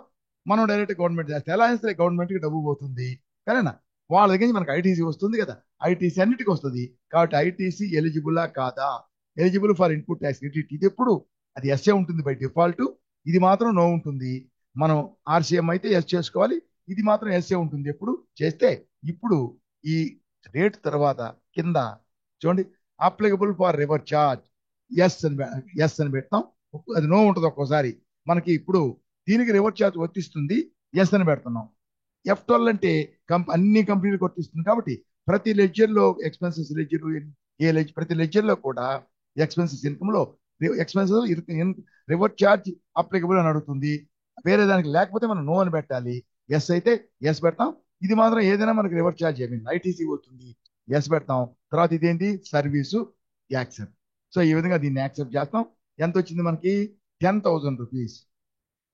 మనం డైరెక్ట్ గవర్నమెంట్ చేస్తాం. ఎలా అయినా సరే గవర్నమెంట్కి డబ్బు పోతుంది కరేనా, వాళ్ళ దగ్గర నుంచి మనకు ఐటీసీ వస్తుంది కదా, ఐటీసీ అన్నిటికీ వస్తుంది. కాబట్టి ఐటీసీ ఎలిజిబులా కాదా, ఎలిజిబుల్ ఫర్ ఇన్పుట్ ట్యాక్స్ ఇది ఎప్పుడు అది ఎస్ఏ ఉంటుంది బై డిఫాల్ట్, ఇది మాత్రం నో ఉంటుంది. మనం ఆర్సీఎం అయితే ఎస్ చేసుకోవాలి, ఇది మాత్రం ఎస్ఏ ఉంటుంది ఎప్పుడు చేస్తే. ఇప్పుడు ఈ రేట్ తర్వాత కింద చూడండి applicable for reverse charge yes అని పెడతాం. అది నో ఉంటుంది ఒక్కోసారి మనకి. ఇప్పుడు దీనికి రివర్స్ ఛార్జ్ వర్తిస్తుంది ఎస్ అని పెడుతున్నాం. F12 అంటే అన్ని కంపెనీలకు వర్తిస్తుంది. కాబట్టి ప్రతి లెడ్జర్ లో ఎక్స్పెన్సెస్ ప్రతి లెడ్జర్ లో కూడా ఎక్స్పెన్సెస్ ఇన్కమ్ లో ఎక్స్పెన్సెస్ రివర్స్ ఛార్జ్ అప్లికబుల్ అని అడుగుతుంది. వేరే దానికి లేకపోతే మనం నో అని పెట్టాలి. ఎస్ అయితే ఎస్ పెడతాం. ఇది మాత్రం ఏదైనా మనకి రివర్స్ ఛార్జ్ ఐటీసీ వస్తుంది, ఎస్ పెడతాం. తర్వాత ఇదేంటి సర్వీసు యాక్సెప్ట్. సో ఈ విధంగా దీన్ని యాక్సెప్ట్ చేస్తాం. ఎంత వచ్చింది మనకి 10,000 రూపీస్,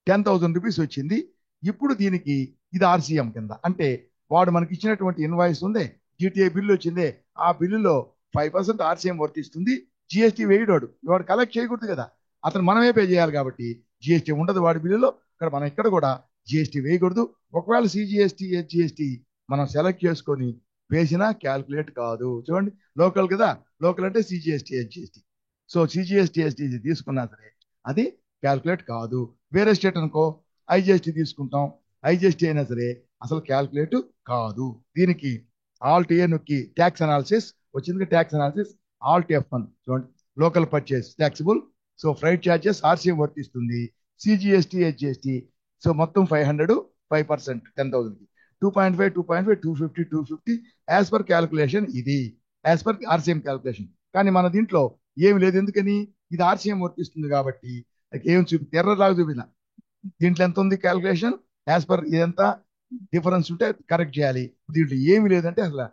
10,000 రూపీస్ వచ్చింది. ఇప్పుడు దీనికి ఇది ఆర్సీఎం కింద అంటే వాడు మనకి ఇచ్చినటువంటి ఇన్వాయిస్ ఉందే, జీటీఏ బిల్లు వచ్చిందే, ఆ బిల్లులో 5% ఆర్సీఎం వర్తిస్తుంది. జిఎస్టీ వేయడాడు, వాడు కలెక్ట్ చేయకూడదు కదా, అతను మనమే పే చేయాలి. కాబట్టి జిఎస్టీ ఉండదు వాడి బిల్లులో. మనం ఇక్కడ కూడా జిఎస్టీ వేయకూడదు. ఒకవేళ సిజిఎస్టీ హెచ్జిఎస్టీ మనం సెలెక్ట్ చేసుకొని వేసినా క్యాల్కులేట్ కాదు. చూడండి లోకల్ కదా, లోకల్ అంటే CGST HGST. So CGST HGST తీసుకున్నా సరే అది క్యాల్కులేట్ కాదు. వేరే స్టేట్ అనుకో ఐజిఎస్టీ తీసుకుంటాం, ఐజిఎస్టీ అయినా సరే అసలు క్యాల్కులేట్ కాదు. దీనికి ఆల్ట్ ఏ నొక్కి ట్యాక్స్ అనాలిసిస్ వచ్చింది. ట్యాక్స్ అనాలిసిస్ ఆల్ట్ F1 చూడండి, local purchase taxable. So freight charges RCM వర్తిస్తుంది, సిజిఎస్టీ హెచ్జిఎస్టీ. సో మొత్తం 500 5% 10,000 కి 2.5 2.5 250 250 యాజ్ పర్ క్యాల్కులేషన్. ఇది యాజ్ పర్ ఆర్సీఎం క్యాల్కులేషన్. కానీ మన దీంట్లో ఏమి లేదు, ఎందుకని ఇది ఆర్సీఎం వర్తిస్తుంది కాబట్టి ఏం ఎర్రలాగా చూపిన దీంట్లో ఎంత ఉంది క్యాల్కులేషన్ యాజ్ పర్ ఇదంతా డిఫరెన్స్ ఉంటే కరెక్ట్ చేయాలి. దీంట్లో ఏమి లేదంటే అసలు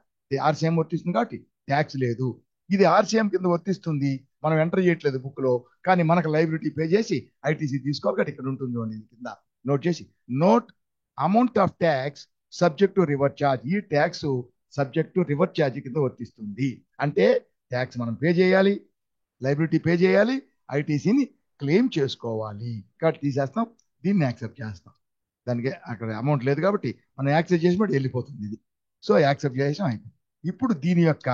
ఆర్సీఎం వర్తిస్తుంది కాబట్టి ట్యాక్స్ లేదు. ఇది ఆర్సీఎం కింద వర్తిస్తుంది, మనం ఎంటర్ చేయట్లేదు బుక్ లో, కానీ మనకు లైబిలిటీ పే చేసి ఐటీసీ తీసుకోవాలి కాబట్టి ఇక్కడ ఉంటుంది చూడండి, కింద నోట్ చేసి note amount of tax subject to reverse charge. ఈ tax subject to reverse charge కింద వర్తిస్తుంది. అంటే ట్యాక్స్ మనం పే చేయాలి, లైబిలిటీ పే చేయాలి, ఐటీసీని క్లెయిమ్ చేసుకోవాలి. కాబట్టి తీసేస్తాం, దీన్ని యాక్సెప్ట్ చేస్తాం. దానికి అక్కడ అమౌంట్ లేదు కాబట్టి మనం యాక్సెప్ట్ చేసినప్పుడు వెళ్ళిపోతుంది ఇది. సో యాక్సెప్ట్ చేసాం అయిపోయింది. ఇప్పుడు దీని యొక్క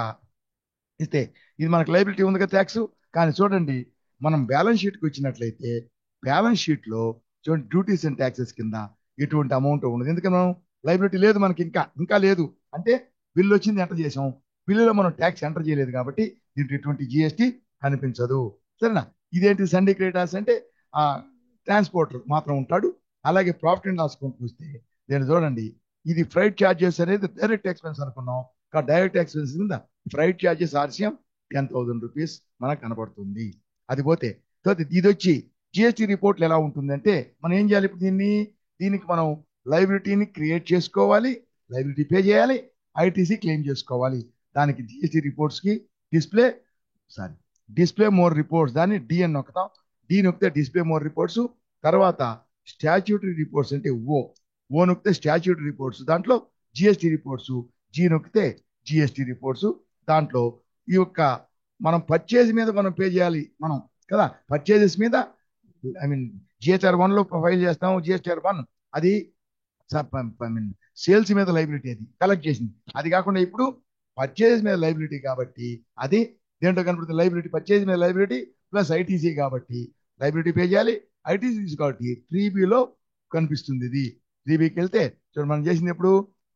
ఇస్తే ఇది మనకు లైబిలిటీ ఉంది కదా ట్యాక్స్. కానీ చూడండి, మనం బ్యాలెన్స్ షీట్కి వచ్చినట్లయితే బ్యాలెన్స్ షీట్లో చూడండి డ్యూటీస్ అండ్ ట్యాక్సెస్ కింద ఎటువంటి అమౌంట్ ఉండదు. ఎందుకంటే మనం లైబిలిటీ లేదు మనకి, ఇంకా లేదు అంటే బిల్లు వచ్చింది ఎంటర్ చేసాం, బిల్లులో మనం ట్యాక్స్ ఎంటర్ చేయలేదు కాబట్టి దీంట్లో ఎటువంటి జిఎస్టీ కనిపించదు. సరేనా? ఇదేంటి సండే క్రెడిటార్స్ అంటే ఆ ట్రాన్స్పోర్టర్ మాత్రం ఉంటాడు. అలాగే ప్రాఫిట్ అండ్ లాస్ అకౌంట్ చూస్తే దీన్ని చూడండి, ఇది ఫ్రైట్ ఛార్జెస్ అనేది డైరెక్ట్ ఎక్స్పెన్స్ అనుకున్నాం. డైరెక్ట్ ఎక్స్పెన్స్ కింద ఫ్రైట్ ఛార్జెస్ ఆర్సీఎం 10,000 రూపీస్ మనకు కనబడుతుంది. అది పోతే ఇది వచ్చి జిఎస్టీ రిపోర్ట్లు ఎలా ఉంటుందంటే మనం ఏం చేయాలి, ఇప్పుడు దీనికి మనం లైబిలిటీని క్రియేట్ చేసుకోవాలి, లైబిలిటీ పే చేయాలి, ఐటీసీ క్లెయిమ్ చేసుకోవాలి. దానికి జిఎస్టీ రిపోర్ట్స్ కి డిస్ప్లే మోర్ రిపోర్ట్స్, దాన్ని డిఎన్ నొక్కుతాం. డి నొక్కితే డిస్ప్లే మోర్ రిపోర్ట్స్. తర్వాత స్టాచ్యూటరీ రిపోర్ట్స్ అంటే ఓ నొక్కితే స్టాచ్యూటరీ రిపోర్ట్స్, దాంట్లో జిఎస్టీ రిపోర్ట్స్. జీ నొక్కితే జిఎస్టీ రిపోర్ట్స్. దాంట్లో ఈ యొక్క మనం పర్చేజ్ మీద మనం పే చేయాలి మనం కదా, పర్చేజెస్ మీద జిహెచ్ఆర్ 1 లో ఫైల్ చేస్తాం. జిఎస్టీఆర్ 1 అది సేల్స్ మీద లైబిలిటీ, అది కలెక్ట్ చేసింది. అది కాకుండా ఇప్పుడు పర్చేజ్ మీద లైబిలిటీ కాబట్టి అది దేంట్లో కనబడుతుంది, లైబిలిటీ పర్చేజ్ మీద లైబిలిటీ ప్లస్ ఐటీసీ కాబట్టి లైబిలిటీ పే చేయాలి, ఐటీసీ కాబట్టి 3B కనిపిస్తుంది. ఇది 3Bకి వెళ్తే చూడండి, మనం చేసింది ఎప్పుడు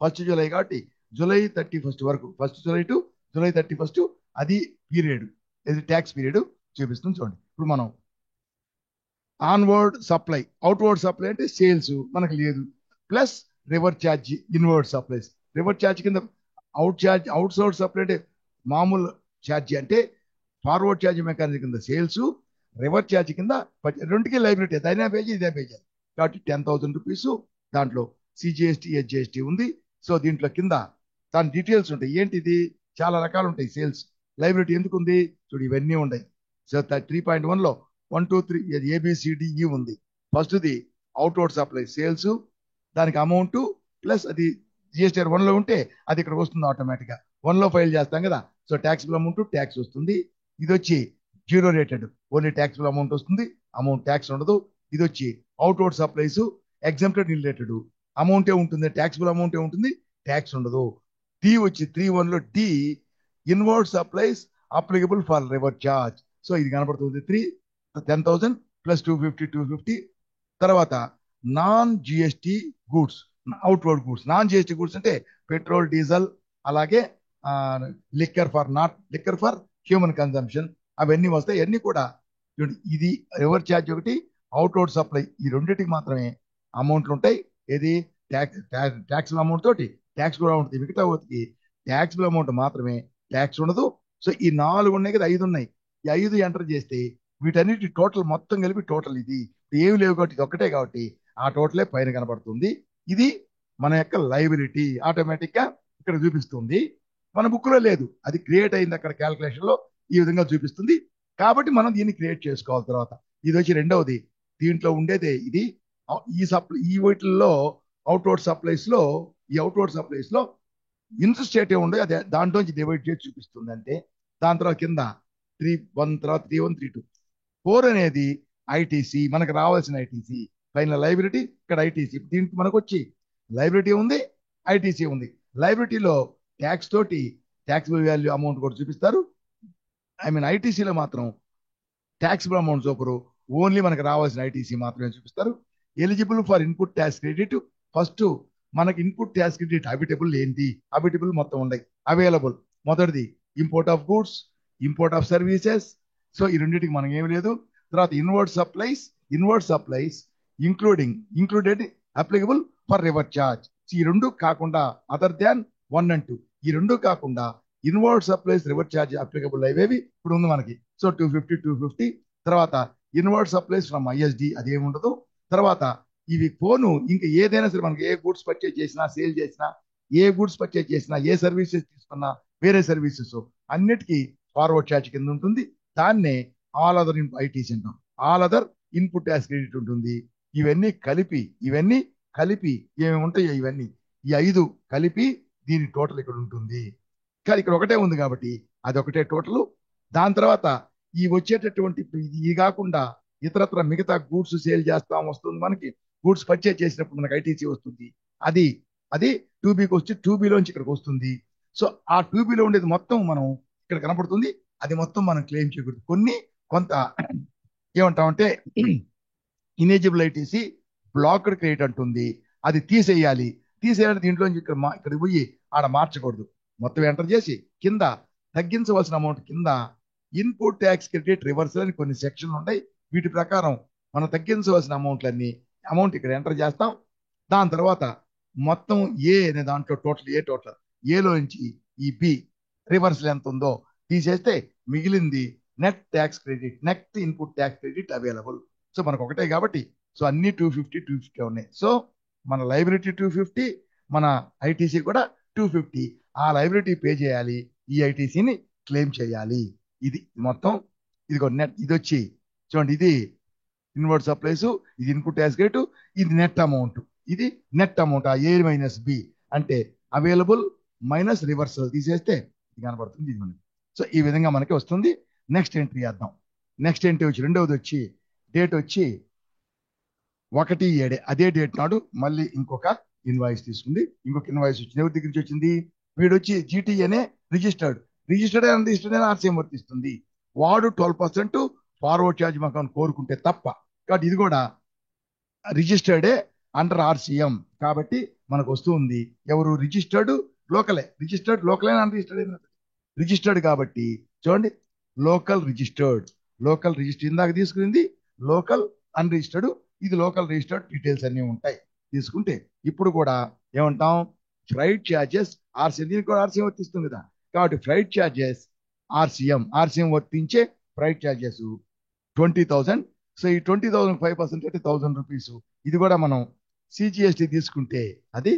1 జూలై కాబట్టి జూలై 31 వరకు, 1 జూలై టు జూలై 31 అది పీరియడ్, ఇది ట్యాక్స్ పీరియడ్ చూపిస్తుంది. చూడండి, ఇప్పుడు మనం ఆన్వర్డ్ సప్లై, అవుట్వర్డ్ సప్లై అంటే సేల్స్ మనకు లేదు, plus reverse charge, inward supplies. Reverse charge కింద అవుట్ సోర్డ్ సప్లై అంటే మామూలు ఛార్జీ అంటే ఫార్వర్డ్ ఛార్జ్ మెకానిజం కింద సేల్స్, రివర్స్ ఛార్జ్ కింద రెండుకి లైబిలిటీ, అదైనా పేజీ ఇదే పేజీ కాబట్టి 10,000 రూపీస్. దాంట్లో సిజిఎస్టీ హెచ్జిఎస్టీ ఉంది. సో దీంట్లో కింద దాని డీటెయిల్స్ ఉంటాయి. ఏంటిది, చాలా రకాలు ఉంటాయి. సేల్స్ లైబిలిటీ ఎందుకు ఉంది చూడు, ఇవన్నీ ఉన్నాయి. సో 3.1 లో 1 2 3 ABCDE ఉంది. ఫస్ట్ది అవుట్వర్డ్ సప్లై సేల్స్, దానికి అమౌంట్ ప్లస్ అది జిఎస్టీఆర్ 1 లో ఉంటే అది ఇక్కడ వస్తుంది ఆటోమేటిక్ గా. 1 లో ఫైల్ చేస్తాం కదా, సో ట్యాక్సిబుల్ అమౌంట్ ట్యాక్స్ వస్తుంది. ఇది వచ్చి zero rated, only taxable amount వస్తుంది, అమౌంట్ ట్యాక్స్ ఉండదు. ఇది వచ్చి అవుట్వర్డ్ సప్లైస్ ఎగ్జామ్టెడ్ రిలేటెడ్, అమౌంటే ఉంటుంది, ట్యాక్సిబుల్ అమౌంటే ఉంటుంది, ట్యాక్స్ ఉండదు. డి వచ్చి 3.1 లో D inward supplies applicable for reverse charge. So ఇది కనబడుతుంది 10,000 ప్లస్ 250 తర్వాత non GST goods, outward goods. Non GST goods అంటే పెట్రోల్, డీజిల్, అలాగే లిక్కర్ ఫర్ హ్యూమన్ కన్సంప్షన్, అవన్నీ వస్తాయి. అన్ని కూడా ఇది రివర్స్ ఛార్జ్ ఒకటి, అవుట్వర్డ్ సప్లై, ఈ రెండింటికి మాత్రమే అమౌంట్లు ఉంటాయి. ఏది ట్యాక్సిబుల్ అమౌంట్ తోటి ట్యాక్స్ కూడా ఉంటుంది. మిగతా వాటికి ట్యాక్సిబుల్ అమౌంట్ మాత్రమే, ట్యాక్స్ ఉండదు. సో ఈ 4 ఉన్నాయి కదా, 5 ఉన్నాయి. ఈ 5 ఎంటర్ చేస్తే వీటన్నిటి టోటల్ మొత్తం కలిపి టోటల్ ఇది ఏమి లేవు కాబట్టి ఇది ఒక్కటే కాబట్టి ఆ టోటలే పైన కనబడుతుంది. ఇది మన యొక్క లైబిలిటీ ఆటోమేటిక్ గా ఇక్కడ చూపిస్తుంది. మన బుక్ లో లేదు, అది క్రియేట్ అయింది అక్కడ క్యాల్కులేషన్ లో ఈ విధంగా చూపిస్తుంది. కాబట్టి మనం దీన్ని క్రియేట్ చేసుకోవాలి. తర్వాత ఇది వచ్చి రెండవది, దీంట్లో ఉండేదే ఇది. ఈ వీటిల్లో అవుట్వర్డ్ సప్లైస్ లో, ఈ అవుట్వర్డ్ సప్లైస్ లో ఇంట్రెస్ట్ రేట్ ఉండే అదే దాంట్లోంచి డివైడ్ చేసి చూపిస్తుంది. అంటే దాని తర్వాత కింద 3.1 తర్వాత 3.1 3.2 4 అనేది ఐటీసీ, మనకు రావాల్సిన ఐటీసీ. పైన లైబిలిటీ, ఇక్కడ ఐటీసీ. దీనికి మనకు వచ్చి లైబిలిటీ ఉంది, ఐటీసీ ఉంది. లైబిలిటీలో ట్యాక్స్ తోటి ట్యాక్సిబుల్ అమౌంట్ కూడా చూపిస్తారు. ఐటీసీలో మాత్రం ట్యాక్సిబుల్ అమౌంట్ చూపరు, ఓన్లీ మనకు రావాల్సిన ఐటీసీ మాత్రమే చూపిస్తారు. Eligible for input tax credit, first మనకి ఇన్పుట్ ట్యాక్స్ క్రెడిట్ అబిటబుల్ ఏంటి, అబిటబుల్ మొత్తం ఉన్నాయి. అవైలబుల్ మొదటిది import of goods, import of services. So ఈ రెండింటికి మనం ఏమి లేదు. తర్వాత inward supplies included applicable for reverse charge. ఈ రెండు కాకుండా అదర్ దాన్ 1 and 2, ఈ రెండు కాకుండా inward supplies reverse charge applicable అయ్యేవి ఇప్పుడు ఉంది మనకి. సో 250. తర్వాత ఇన్వర్డ్ సప్లైస్ ఫ్రమ్ ఐఎస్డి అదేముండదు. తర్వాత ఇవి ఫోను ఇంకా ఏదైనా సరే మనకి ఏ గూడ్స్ పర్చేజ్ చేసినా, సేల్ చేసినా, ఏ గూడ్స్ పర్చేజ్ చేసినా, ఏ సర్వీసెస్ తీసుకున్నా, వేరే సర్వీసెస్ అన్నిటికీ ఫార్వర్డ్ ఛార్జ్ కింద ఉంటుంది. దాన్నే ఆల్ అదర్ ఐటీసీ అంటాం. All other input tax credit ఉంటుంది. ఇవన్నీ కలిపి ఏమేమి ఉంటాయో ఇవన్నీ ఈ 5 కలిపి దీని టోటల్ ఇక్కడ ఉంటుంది. కానీ ఇక్కడ ఒకటే ఉంది కాబట్టి అది ఒకటే టోటల్. దాని తర్వాత ఈ వచ్చేటటువంటి ఇది కాకుండా ఇతరత్ర మిగతా గూడ్స్ సేల్ చేస్తాం వస్తుంది. మనకి గూడ్స్ పర్చేజ్ చేసినప్పుడు మనకి ఐటీసీ వస్తుంది. అది అది 2Bకి వచ్చి 2Bలోంచి ఇక్కడికి వస్తుంది. సో ఆ 2Bలో ఉండేది మొత్తం మనం ఇక్కడ కనపడుతుంది. అది మొత్తం మనం క్లెయిమ్ చేయకూడదు. కొంత ఏమంటామంటే ఇనేజిబుల్ ఐటీసీ బ్లాక్డ్ క్రెడిట్ అంటుంది. అది తీసేయాలి దీంట్లోంచి ఇక్కడ పోయి ఆడ మార్చకూడదు. మొత్తం ఎంటర్ చేసి కింద తగ్గించవలసిన అమౌంట్ కింద ఇన్పుట్ ట్యాక్స్ క్రెడిట్ రివర్సల్ అని కొన్ని సెక్షన్లు ఉన్నాయి. వీటి ప్రకారం మనం తగ్గించవలసిన అమౌంట్ ఇక్కడ ఎంటర్ చేస్తాం. దాని తర్వాత మొత్తం ఏ అనే దాంట్లో టోటల్ ఏలో నుంచి ఈ బి రివర్సల్ ఎంత ఉందో తీసేస్తే మిగిలింది net input tax credit available. So మనకు ఒకటే కాబట్టి సో అన్ని 250 ఉన్నాయి. సో మన లైబిలిటీ 250, మన ఐటీసీ కూడా 250. ఆ లైబిలిటీ పే చేయాలి, ఈ ఐటీసీని క్లెయిమ్ చేయాలి. ఇది మొత్తం ఇదిగో నెట్. ఇది వచ్చి చూడండి, ఇది ఇన్వర్డ్ సప్లైస్, ఇది ఇన్పుట్ ట్యాక్స్ క్రెడిట్, ఇది నెట్ అమౌంట్. ఇది నెట్ అమౌంట్ ఆ ఏ మైనస్ బి అంటే అవైలబుల్ మైనస్ రివర్సల్ తీసేస్తే ఇది కనబడుతుంది. ఇది మనకి సో ఈ విధంగా మనకి వస్తుంది. నెక్స్ట్ ఎంట్రీ చేద్దాం. నెక్స్ట్ ఎంట్రీ వచ్చి రెండవది వచ్చి డేట్ వచ్చి 1/7 అదే డేట్ నాడు మళ్ళీ ఇంకొక ఇన్వాయిస్ తీసుకుంది. ఇంకొక ఇన్వాయిస్ వచ్చింది. ఎవరి దగ్గర నుంచి వచ్చింది? వీడు వచ్చి జీటీఏనే రిజిస్టర్డ్ ఆర్సీఎం వర్తిస్తుంది. వాడు 12% ఫార్వర్డ్ ఛార్జ్ మాకు కోరుకుంటే తప్ప. కాబట్టి ఇది కూడా రిజిస్టర్డే అండర్ ఆర్సీఎం కాబట్టి మనకు వస్తుంది. ఎవరు? రిజిస్టర్డ్ లోకలే రిజిస్టర్డ్ కాబట్టి చూడండి, లోకల్ రిజిస్టర్డ్ ఇందాక తీసుకుంది లోకల్ అన్రిజిస్టర్డ్, ఇది లోకల్ రిజిస్టర్డ్. డీటెయిల్స్ అన్ని ఉంటాయి తీసుకుంటే. ఇప్పుడు కూడా ఏమంటాం? ఫ్రైట్ ఛార్జెస్ ఆర్సీఎం, దీనికి కూడా ఆర్సీఎం వర్తిస్తుంది కదా. కాబట్టి ఫ్రైట్ ఛార్జెస్ ఆర్సీఎం వర్తించే ఫ్రైట్ ఛార్జెస్ 20,000. సో ఈ 20,000 5% అంటే 1,000 రూపీస్. ఇది కూడా మనం సిజిఎస్టీ తీసుకుంటే అది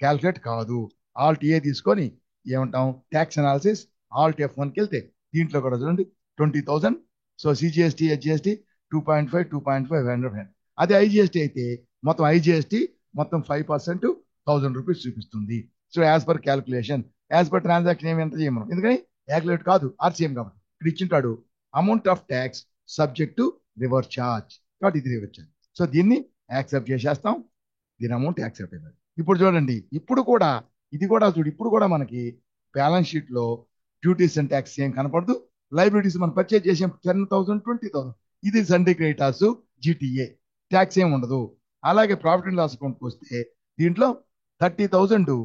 క్యాల్కులేట్ కాదు. ఆల్ట్ ఏ తీసుకొని ఏమంటాం? ట్యాక్స్ అనాలిసిస్ ఆల్ట్ F1కి వెళ్తే దీంట్లో కూడా చూడండి 20,000. సో సిజిఎస్టీ హెచ్జిఎస్టీ 2.5 అదే ఐజిఎస్టీ అయితే మొత్తం ఐజిఎస్టీ మొత్తం 5% 1,000 రూపీస్ చూపిస్తుంది. So as per calculation, as per transaction ఏమి ఎంత చేయమనం, ఎందుకని క్యాల్కులేట్ కాదు ఆర్సీఎం కాబట్టి. ఇక్కడ ఇచ్చింటాడు amount of tax subject to reverse charge, కాబట్టి ఇది రివర్స్ ఛార్జ్. సో దీన్ని యాక్సెప్ట్ చేసేస్తాం, దీని అమౌంట్ యాక్సెప్ట్ అయిపోయింది. ఇప్పుడు చూడండి, ఇప్పుడు కూడా మనకి బ్యాలెన్స్ షీట్ లో డ్యూటీస్ అండ్ ట్యాక్స్ ఏం కనపడదు. లైబిలిటీస్ మనం పర్చేజ్ చేసాం 10,000 20,000, ఇది సండే క్రెడిటార్స్ జీటీఏ, ట్యాక్స్ ఏమి ఉండదు. అలాగే ప్రాఫిట్ అండ్ లాస్ అకౌంట్కి వస్తే దీంట్లో 30,000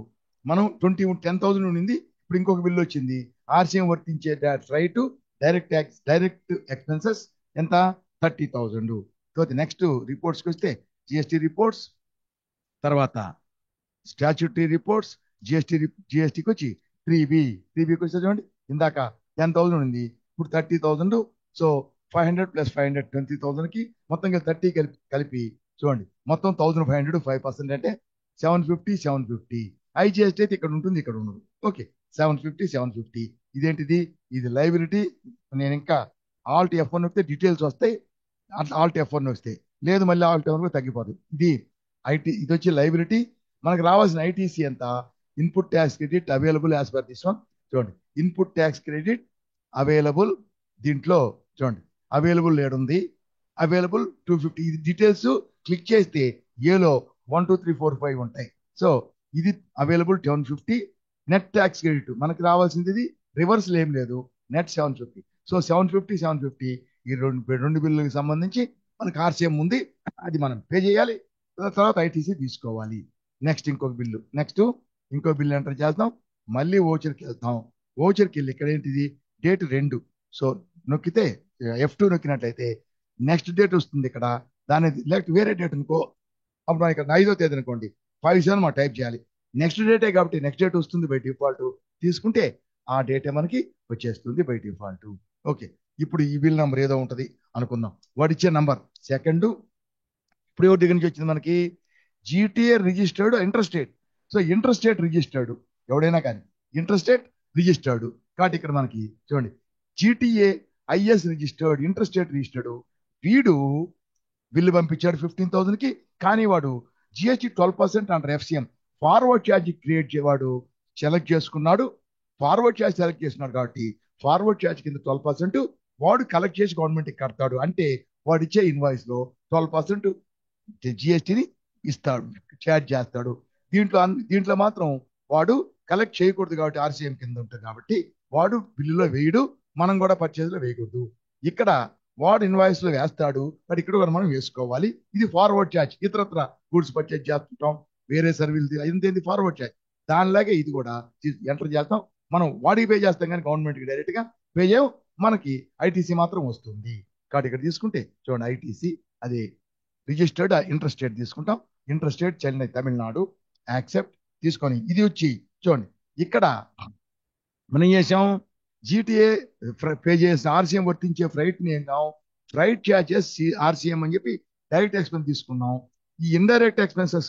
మనం 10,000 ఉండింది, ఇప్పుడు ఇంకొక బిల్లు వచ్చింది. ఆర్సీఎం వర్తించే రైట్ డైరెక్ట్ ఎక్స్పెన్సెస్ ఎంత? 30,000. నెక్స్ట్ రిపోర్ట్స్కి వస్తే జిఎస్టీ రిపోర్ట్స్, తర్వాత స్టాచ్యూటరీ రిపోర్ట్స్, జిఎస్టీకి వచ్చి 3Bకి వచ్చి చూడండి, ఇందాక 10,000 ఉంది, ఇప్పుడు 30,000. సో 500 + 500 20,000కి మొత్తం 30 కలిపి చూడండి మొత్తం 1,500 5% అంటే 750. ఐజిఎస్టీ అయితే ఇక్కడ ఉంటుంది, ఇక్కడ ఉండదు. ఓకే, 750. ఇదేంటిది? ఇది లైబిలిటీ. నేను ఇంకా ఆల్ట్ F1 వస్తే డీటెయిల్స్ వస్తాయి, ఆల్ట్ F1 వస్తే లేదు, మళ్ళీ ఆల్ట్ F1 తగ్గిపోతుంది. ఇది వచ్చి లైబిలిటీ. మనకు రావాల్సిన ఐటీసీ ఎంత? Input tax credit available as per this one. చూడండి, ఇన్పుట్ ట్యాక్స్ క్రెడిట్ అవైలబుల్. దీంట్లో చూడండి అవైలబుల్ ఏడుంది, అవైలబుల్ 250. ఇది డీటెయిల్స్ క్లిక్ చేస్తే ఏలో 1 2 3 4 5 ఉంటాయి. సో ఇది అవైలబుల్ 750. నెట్ ట్యాక్స్ క్రెడిట్ మనకి రావాల్సింది ఇది, రివర్సల్ ఏం లేదు, నెట్ 750. సో 750 ఈ రెండు బిల్లులకు సంబంధించి మనకు ఆర్సీఎం ఉంది, అది మనం పే చేయాలి. తర్వాత ఐటీసీ తీసుకోవాలి. నెక్స్ట్ ఇంకో బిల్లు ఎంటర్ చేస్తాం. మళ్ళీ ఓచర్కి వెళ్తాం. ఓచర్కి వెళ్ళి ఇక్కడ ఏంటిది డేట్ 2. సో నొక్కితే F2 నొక్కినట్లయితే నెక్స్ట్ డేట్ వస్తుంది. ఇక్కడ దాని లేకపోతే వేరే డేట్ అనుకో, అప్పుడు ఇక్కడ 5వ తేదీ అనుకోండి, 5/7 మనం టైప్ చేయాలి. నెక్స్ట్ డేటే కాబట్టి నెక్స్ట్ డేట్ వస్తుంది బై డిఫాల్ట్. తీసుకుంటే ఆ డేటే మనకి వచ్చేస్తుంది బై డిఫాల్ట్. ఓకే, ఇప్పుడు ఈ బిల్ నంబర్ ఏదో ఉంటది అనుకుందాం. వాడు ఇచ్చే నంబర్ సెకండ్. ఇప్పుడు ఎవరి దగ్గర నుంచి వచ్చింది మనకి? GTA registered intrastate. So intrastate registered, ఎవడైనా కానీ ఇంట్రెస్టేట్ రిజిస్టర్డ్. కాబట్టి ఇక్కడ మనకి చూడండి, GTA is registered, intrastate registered. వీడు బిల్లు పంపించాడు 15,000కి, కానీ వాడు GST 12% under FCM forward charge create చేయవాడు సెలెక్ట్ చేసుకున్నాడు. ఫార్వర్డ్ ఛార్జ్ సెలెక్ట్ చేస్తున్నాడు కాబట్టి ఫార్వర్డ్ ఛార్జ్ కింద 12% వాడు కలెక్ట్ చేసి గవర్నమెంట్కి కడతాడు. అంటే వాడు ఇచ్చే ఇన్వాయిస్ లో 12% జిఎస్టీని ఇస్తాడు, ఛార్జ్ చేస్తాడు. దీంట్లో మాత్రం వాడు కలెక్ట్ చేయకూడదు కాబట్టి ఆర్సీఎం కింద ఉంటుంది కాబట్టి వాడు బిల్లులో వేయడు, మనం కూడా పర్చేజ్ లో వేయకూడదు. ఇక్కడ వాడు ఇన్వాయిస్ లో వేస్తాడు, బట్ ఇక్కడ కూడా మనం వేసుకోవాలి. ఇది ఫార్వర్డ్ ఛార్జ్. ఇతరత్ర గూడ్స్ పర్చేజ్ చేస్తుంటాం, వేరే సర్వీస్ అయింది ఫార్వర్డ్ ఛార్జ్. దానిలాగే ఇది కూడా ఎంటర్ చేస్తాం. మనం వాడికి పే చేస్తాం కానీ గవర్నమెంట్కి డైరెక్ట్ గా పే చేయం. మనకి ఐటీసీ మాత్రం వస్తుంది. కాబట్టి ఇక్కడ తీసుకుంటే చూడండి, ఐటీసీ అది రిజిస్టర్డ్ ఇంట్రెస్టేట్ తీసుకుంటాం. ఇంట్రెస్టేట్ చెన్నై తమిళనాడు, యాక్సెప్ట్ తీసుకొని ఇది వచ్చి చూడండి, ఇక్కడ మనం చేసాం జీటీఏ పే చేసిన ఆర్సీఎం వర్తించే ఫ్రైట్ ని ఫ్రైట్ ఛార్జెస్ ఆర్సీఎం అని చెప్పి డైరెక్ట్ ఎక్స్పెన్స్ తీసుకున్నాం. ఈ ఇండైరెక్ట్ ఎక్స్పెన్సెస్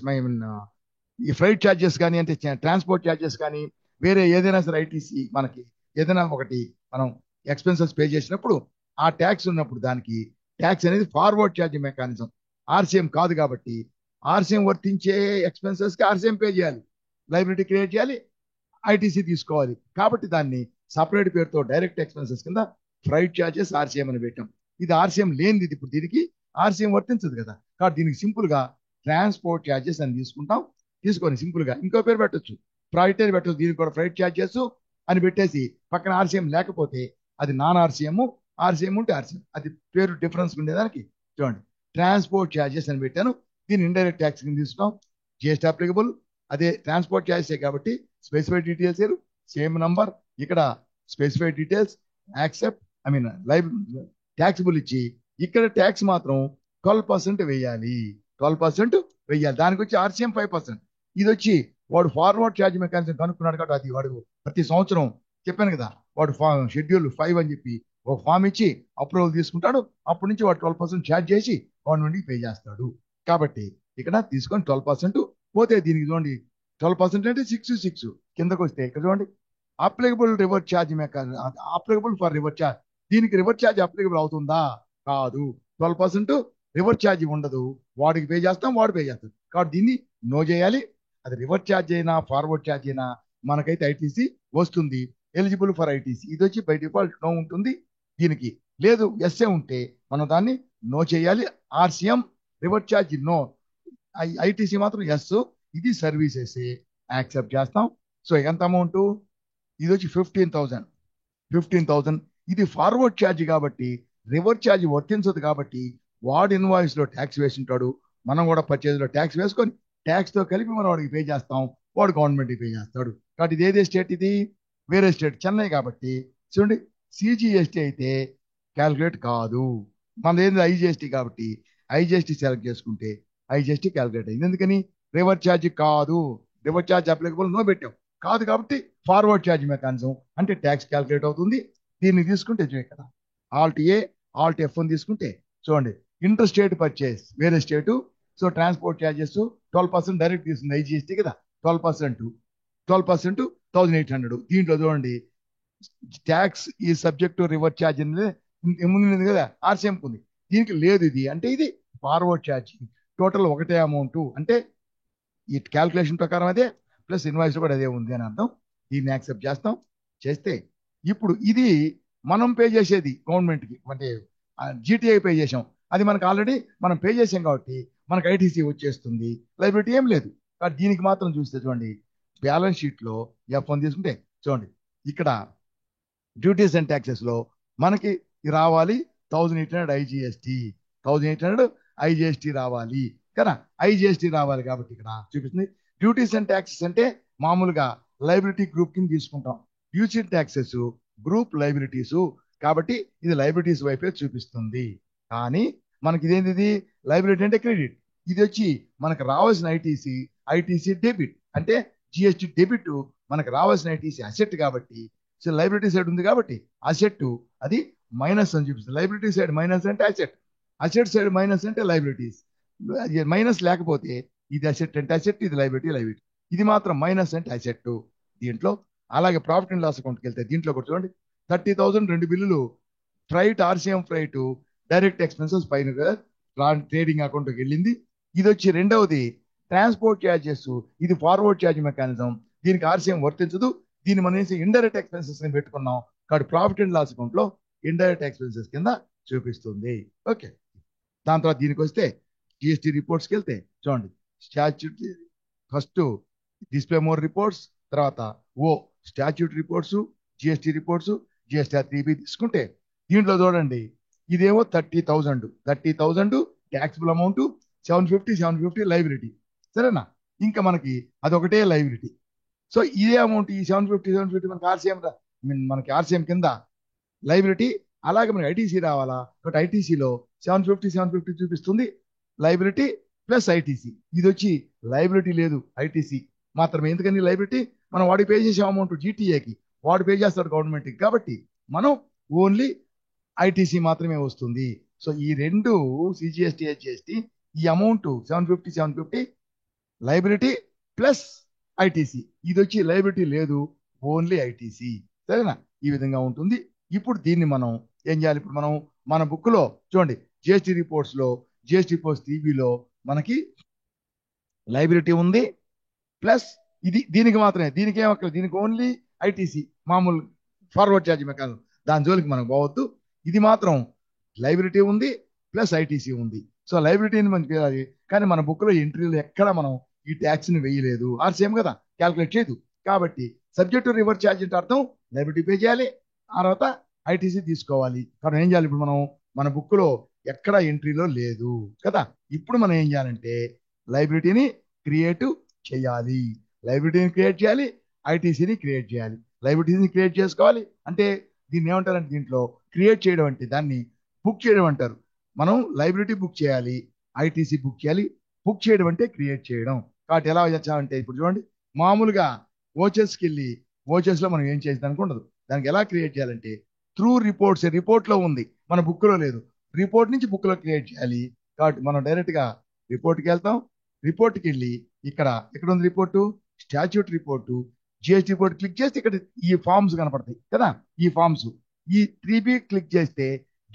ఈ ఫ్రైట్ ఛార్జెస్ కానీ, అంటే ట్రాన్స్పోర్ట్ ఛార్జెస్ కానీ, వేరే ఏదైనా సరే ఐటీసీ మనకి ఏదైనా ఒకటి మనం ఎక్స్పెన్సెస్ పే చేసినప్పుడు ఆ ట్యాక్స్ ఉన్నప్పుడు దానికి ట్యాక్స్ అనేది ఫార్వర్డ్ ఛార్జ్ మెకానిజం, ఆర్సీఎం కాదు. కాబట్టి ఆర్సీఎం వర్తించే ఎక్స్పెన్సెస్ కి ఆర్సీఎం పే చేయాలి, లైబిలిటీ క్రియేట్ చేయాలి, ఐటీసీ తీసుకోవాలి. కాబట్టి దాన్ని సపరేట్ పేరుతో డైరెక్ట్ ఎక్స్పెన్సెస్ కింద ఫ్రైట్ ఛార్జెస్ ఆర్సీఎం అని పెట్టాం. ఇది ఆర్సీఎం లేనిది, ఇప్పుడు దీనికి ఆర్సీఎం వర్తించదు కదా. కాబట్టి దీనికి సింపుల్ గా ట్రాన్స్పోర్ట్ ఛార్జెస్ అని తీసుకుంటాం. తీసుకొని సింపుల్ గా ఇంకో పేరు పెట్టొచ్చు, ప్రైవేట్ పెట్టచ్చు. దీనికి కూడా ఫ్రైట్ ఛార్జెస్ అని పెట్టేసి పక్కన ఆర్సీఎం లేకపోతే అది నాన్ ఆర్సీఎం, ఆర్సీఎం ఉంటే ఆర్సీఎం, అది పేరు డిఫరెన్స్ ఉండేదానికి చూడండి ట్రాన్స్పోర్ట్ ఛార్జెస్ అని పెట్టాను. దీన్ని ఇండైరెక్ట్ ట్యాక్స్ కింద తీసుకుంటాం. జిఎస్టీ అప్లికబుల్, అదే ట్రాన్స్పోర్ట్ ఛార్జెస్ కాబట్టి స్పెసిఫైడ్ డీటెయిల్స్ సేమ్ నంబర్, ఇక్కడ specified details accept live taxable ఇచ్చి ఇక్కడ ట్యాక్స్ మాత్రం 12% వేయాలి. 12% వేయాలి. దానికి వచ్చి ఆర్సీఎం 5%. ఇది వచ్చి వాడు ఫార్వర్డ్ ఛార్జ్ మెకానిజం కనుక్కున్నాడు కాబట్టి అది వాడు ప్రతి సంవత్సరం చెప్పాను కదా, వాడు షెడ్యూల్ 5 అని చెప్పి ఒక ఫామ్ ఇచ్చి అప్రూవల్ తీసుకుంటాడు. అప్పటి నుంచి వాడు 12% ఛార్జ్ చేసి గవర్నమెంట్కి పే చేస్తాడు. కాబట్టి ఇక్కడ తీసుకొని 12% పోతే దీనికి చూడండి 12% అంటే 6 కిందకు వస్తే ఇక్కడ చూడండి applicable reverse charge mechanism, applicable for reverse charge. దీనికి రివర్స్ ఛార్జ్ అప్లికబుల్ అవుతుందా? కాదు. 12% రివర్స్ ఛార్జ్ ఉండదు. వాడికి పే చేస్తాం, వాడు పే చేస్తాం. కాబట్టి దీన్ని నో చేయాలి. అది రివర్స్ ఛార్జ్ అయినా ఫార్వర్డ్ ఛార్జ్ అయినా మనకైతే ఐటీసీ వస్తుంది. ఎలిజిబుల్ ఫర్ ఐటీసీ ఇది వచ్చి బై డిఫాల్ట్ నో ఉంటుంది. దీనికి లేదు ఎస్ఏ ఉంటే మనం దాన్ని నో చేయాలి. RCM reverse charge no, ITC మాత్రం ఎస్. ఇది సర్వీసెస్ యాక్సెప్ట్ చేస్తాం. సో ఎంత అమౌంట్? ఇది వచ్చి 15,000. ఇది ఫార్వర్డ్ ఛార్జ్ కాబట్టి రివర్స్ ఛార్జ్ వర్తించదు. కాబట్టి వాడు ఇన్వాయిస్ లో ట్యాక్స్ వేసి ఉంటాడు, మనం కూడా పర్చేజ్ లో ట్యాక్స్ వేసుకొని ట్యాక్స్ తో కలిపి మనం వాడికి పే చేస్తాం, వాడు గవర్నమెంట్ పే చేస్తాడు. కాబట్టి ఇది ఏదే స్టేట్? ఇది వేరే స్టేట్, చెన్నై. కాబట్టి చూడండి సిజిఎస్టీ అయితే క్యాల్కులేట్ కాదు, మనది ఏంది ఐజిఎస్టీ. కాబట్టి ఐజిఎస్టీ సెలెక్ట్ చేసుకుంటే ఐజిఎస్టీ క్యాల్కులేట్ అయింది. ఎందుకని? రివర్స్ ఛార్జ్ కాదు, రివర్స్ ఛార్జ్ అప్లికబుల్ నో పెట్టాం కాదు. కాబట్టి ఫార్వర్డ్ ఛార్జ్ మెకానిజం అంటే ట్యాక్స్ క్యాల్కులేట్ అవుతుంది. దీన్ని తీసుకుంటే ఇక్కడ ఆల్ట్ ఏ ఆల్ట్ F1 తీసుకుంటే చూడండి ఇంటర్ స్టేట్ పర్చేస్ వేరే స్టేటు. సో ట్రాన్స్పోర్ట్ ఛార్జెస్ 12% డైరెక్ట్ తీసుకుంది ఐజిఎస్టీ కదా. 12% 1,800. దీంట్లో చూడండి ట్యాక్స్ ఈ సబ్జెక్ట్ రివర్స్ ఛార్జ్ అనేది ముందు కదా, ఆర్సీఎం ఉంది. దీనికి లేదు. ఇది అంటే ఇది ఫార్వర్డ్ ఛార్జ్. టోటల్ ఒకటే అమౌంట్, అంటే ఈ క్యాల్కులేషన్ ప్రకారం అదే ప్లస్ ఇన్వాయిస్ కూడా అదే ఉంది అని అర్థం. దీన్ని యాక్సెప్ట్ చేస్తే ఇప్పుడు ఇది మనం పే చేసేది గవర్నమెంట్కి, అంటే జీటీఐ పే చేసాం. అది మనకు ఆల్రెడీ మనం పే చేసాం కాబట్టి మనకు ఐటీసీ వచ్చేస్తుంది, లైబిలిటీ ఏం లేదు. కాబట్టి దీనికి మాత్రం చూస్తే చూడండి బ్యాలెన్స్ షీట్ లో F1 తీసుకుంటే చూడండి ఇక్కడ డ్యూటీస్ అండ్ ట్యాక్సెస్ లో మనకి రావాలి 1800 ఐజిఎస్టి, 1800 ఐజిఎస్టి రావాలి కదా. ఐజిఎస్టి రావాలి కాబట్టి ఇక్కడ చూపిస్తుంది. డ్యూటీస్ అండ్ ట్యాక్సెస్ అంటే మామూలుగా లైబిలిటీ గ్రూప్ కింద తీసుకుంటాం. Duties and taxes group liabilities కాబట్టి ఇది లైబిలిటీస్ వైపే చూపిస్తుంది. కానీ మనకి ఇదేంటి, ఇది లైబిలిటీ అంటే క్రెడిట్. ఇది వచ్చి మనకు రావాల్సిన ఐటీసీ డెబిట్ అంటే జిఎస్టి డెబిట్. మనకు రావాల్సిన ఐటీసీ అసెట్ కాబట్టి, సో లైబిలిటీ సైడ్ ఉంది కాబట్టి అసెట్ అది మైనస్ అని చూపిస్తుంది. లైబిలిటీ సైడ్ మైనస్ అంటే అసెట్ సైడ్ మైనస్ అంటే లైబిలిటీస్. మైనస్ లేకపోతే ఇది అసెట్ అంటే అసెట్, ఇది లైబిలిటీ. ఇది మాత్రం మైనస్ అంటే అసెట్ దీంట్లో. అలాగే ప్రాఫిట్ అండ్ లాస్ అకౌంట్కి వెళ్తే దీంట్లో కూడా చూడండి 30,000 రెండు బిల్లులు freight, RCM freight, direct expenses పైన ట్రేడింగ్ అకౌంట్కి వెళ్ళింది. ఇది వచ్చి రెండవది ట్రాన్స్పోర్ట్ ఛార్జెస్, ఇది ఫార్వర్డ్ ఛార్జ్ మెకానిజం, దీనికి ఆర్సీఎం వర్తించదు. దీన్ని మనం ఇండైరెక్ట్ ఎక్స్పెన్సెస్ ని పెట్టుకున్నాం కాబట్టి ప్రాఫిట్ అండ్ లాస్ అకౌంట్ లో ఇండైరెక్ట్ ఎక్స్పెన్సెస్ కింద చూపిస్తుంది. ఓకే, దాని తర్వాత దీనికి వస్తే జిఎస్టీ రిపోర్ట్స్కి వెళ్తే చూడండి statute first display more reports, తర్వాత statute reports, GST reports, GST 3B తీసుకుంటే దీంట్లో చూడండి ఇదేమో 30,000 ట్యాక్సిబుల్ అమౌంట్, 750 లైబిలిటీ. సరేనా, ఇంకా మనకి అదొకటే లైబిలిటీ. సో ఇదే అమౌంట్ ఈ 750 మనకి ఆర్సీఎం కింద లైబిలిటీ. అలాగే మనకి ఐటీసీ రావాలా కాబట్టి ఐటీసీలో 750 చూపిస్తుంది లైబిలిటీ ప్లస్ ఐటీసీ. ఇది వచ్చి లైబిలిటీ లేదు, ఐటీసీ మాత్రమే. ఎందుకని లైబిలిటీ మనం వాడికి పే చేసే అమౌంట్ జీటీఏకి వాడు పే చేస్తాడు గవర్నమెంట్కి, కాబట్టి మనం ఓన్లీ ఐటీసీ మాత్రమే వస్తుంది. సో ఈ రెండు సిజిఎస్టీ, హెచ్జిఎస్టీ ఈ అమౌంట్ 750 లైబిలిటీ ప్లస్ ఐటీసీ. ఇది వచ్చి లైబిలిటీ లేదు, ఓన్లీ ఐటీసీ. సరేనా, ఈ విధంగా ఉంటుంది. ఇప్పుడు దీన్ని మనం ఏం చేయాలి, ఇప్పుడు మనం మన బుక్ లో చూడండి జిఎస్టీ రిపోర్ట్స్ లో, జిఎస్టీ రిపోర్ట్స్ 3Bలో మనకి లైబిలిటీ ఉంది ప్లస్ ఇది. దీనికి మాత్రమే, దీనికి ఏమక్కర్లేదు, దీనికి ఓన్లీ ఐటీసీ మామూలు ఫార్వర్డ్ ఛార్జ్ మెకానిజం, దాని జోలికి మనం పోవద్దు. ఇది మాత్రం లైబిలిటీ ఉంది ప్లస్ ఐటీసీ ఉంది. సో లైబిలిటీని మనకి చేయాలి, కానీ మన బుక్ లో ఎంట్రీలో ఎక్కడ మనం ఈ ట్యాక్స్ ని వేయలేదు. ఆర్సీఎం కదా, క్యాల్కులేట్ చేయదు. కాబట్టి సబ్జెక్ట్ టు రివర్స్ ఛార్జ్ అంటే అర్థం లైబిలిటీ పే చేయాలి, ఆ తర్వాత ఐటీసీ తీసుకోవాలి. కాబట్టి ఏం చేయాలి, ఇప్పుడు మనం మన బుక్ లో ఎక్కడ ఎంట్రీలో లేదు కదా. ఇప్పుడు మనం ఏం చేయాలంటే లైబిలిటీని క్రియేట్ చేయాలి, ఐటీసీని క్రియేట్ చేయాలి. లైబిలిటీని క్రియేట్ చేసుకోవాలి అంటే దీన్ని ఏమంటారంటే, దీంట్లో క్రియేట్ చేయడం అంటే దాన్ని బుక్ చేయడం అంటారు. మనం లైబిలిటీ బుక్ చేయాలి, ఐటీసీ బుక్ చేయాలి. బుక్ చేయడం అంటే క్రియేట్ చేయడం. కాబట్టి ఎలా చేస్తామంటే ఇప్పుడు చూడండి, మామూలుగా ఓచెస్కి వెళ్ళి ఓచెస్ లో మనం ఏం చేసేదానికి ఉండదు. దానికి ఎలా క్రియేట్ చేయాలంటే త్రూ రిపోర్ట్స్, రిపోర్ట్ లో ఉంది మన బుక్ లో లేదు, రిపోర్ట్ నుంచి బుక్ లో క్రియేట్ చేయాలి. కాబట్టి మనం డైరెక్ట్ గా రిపోర్ట్కి వెళ్తాం. రిపోర్ట్కి వెళ్ళి ఇక్కడ ఉంది report, statute report, GST report click చేస్తే ఇక్కడ ఈ ఫార్మ్స్ కనపడతాయి కదా. ఈ ఫార్మ్స్ ఈ 3B క్లిక్ చేస్తే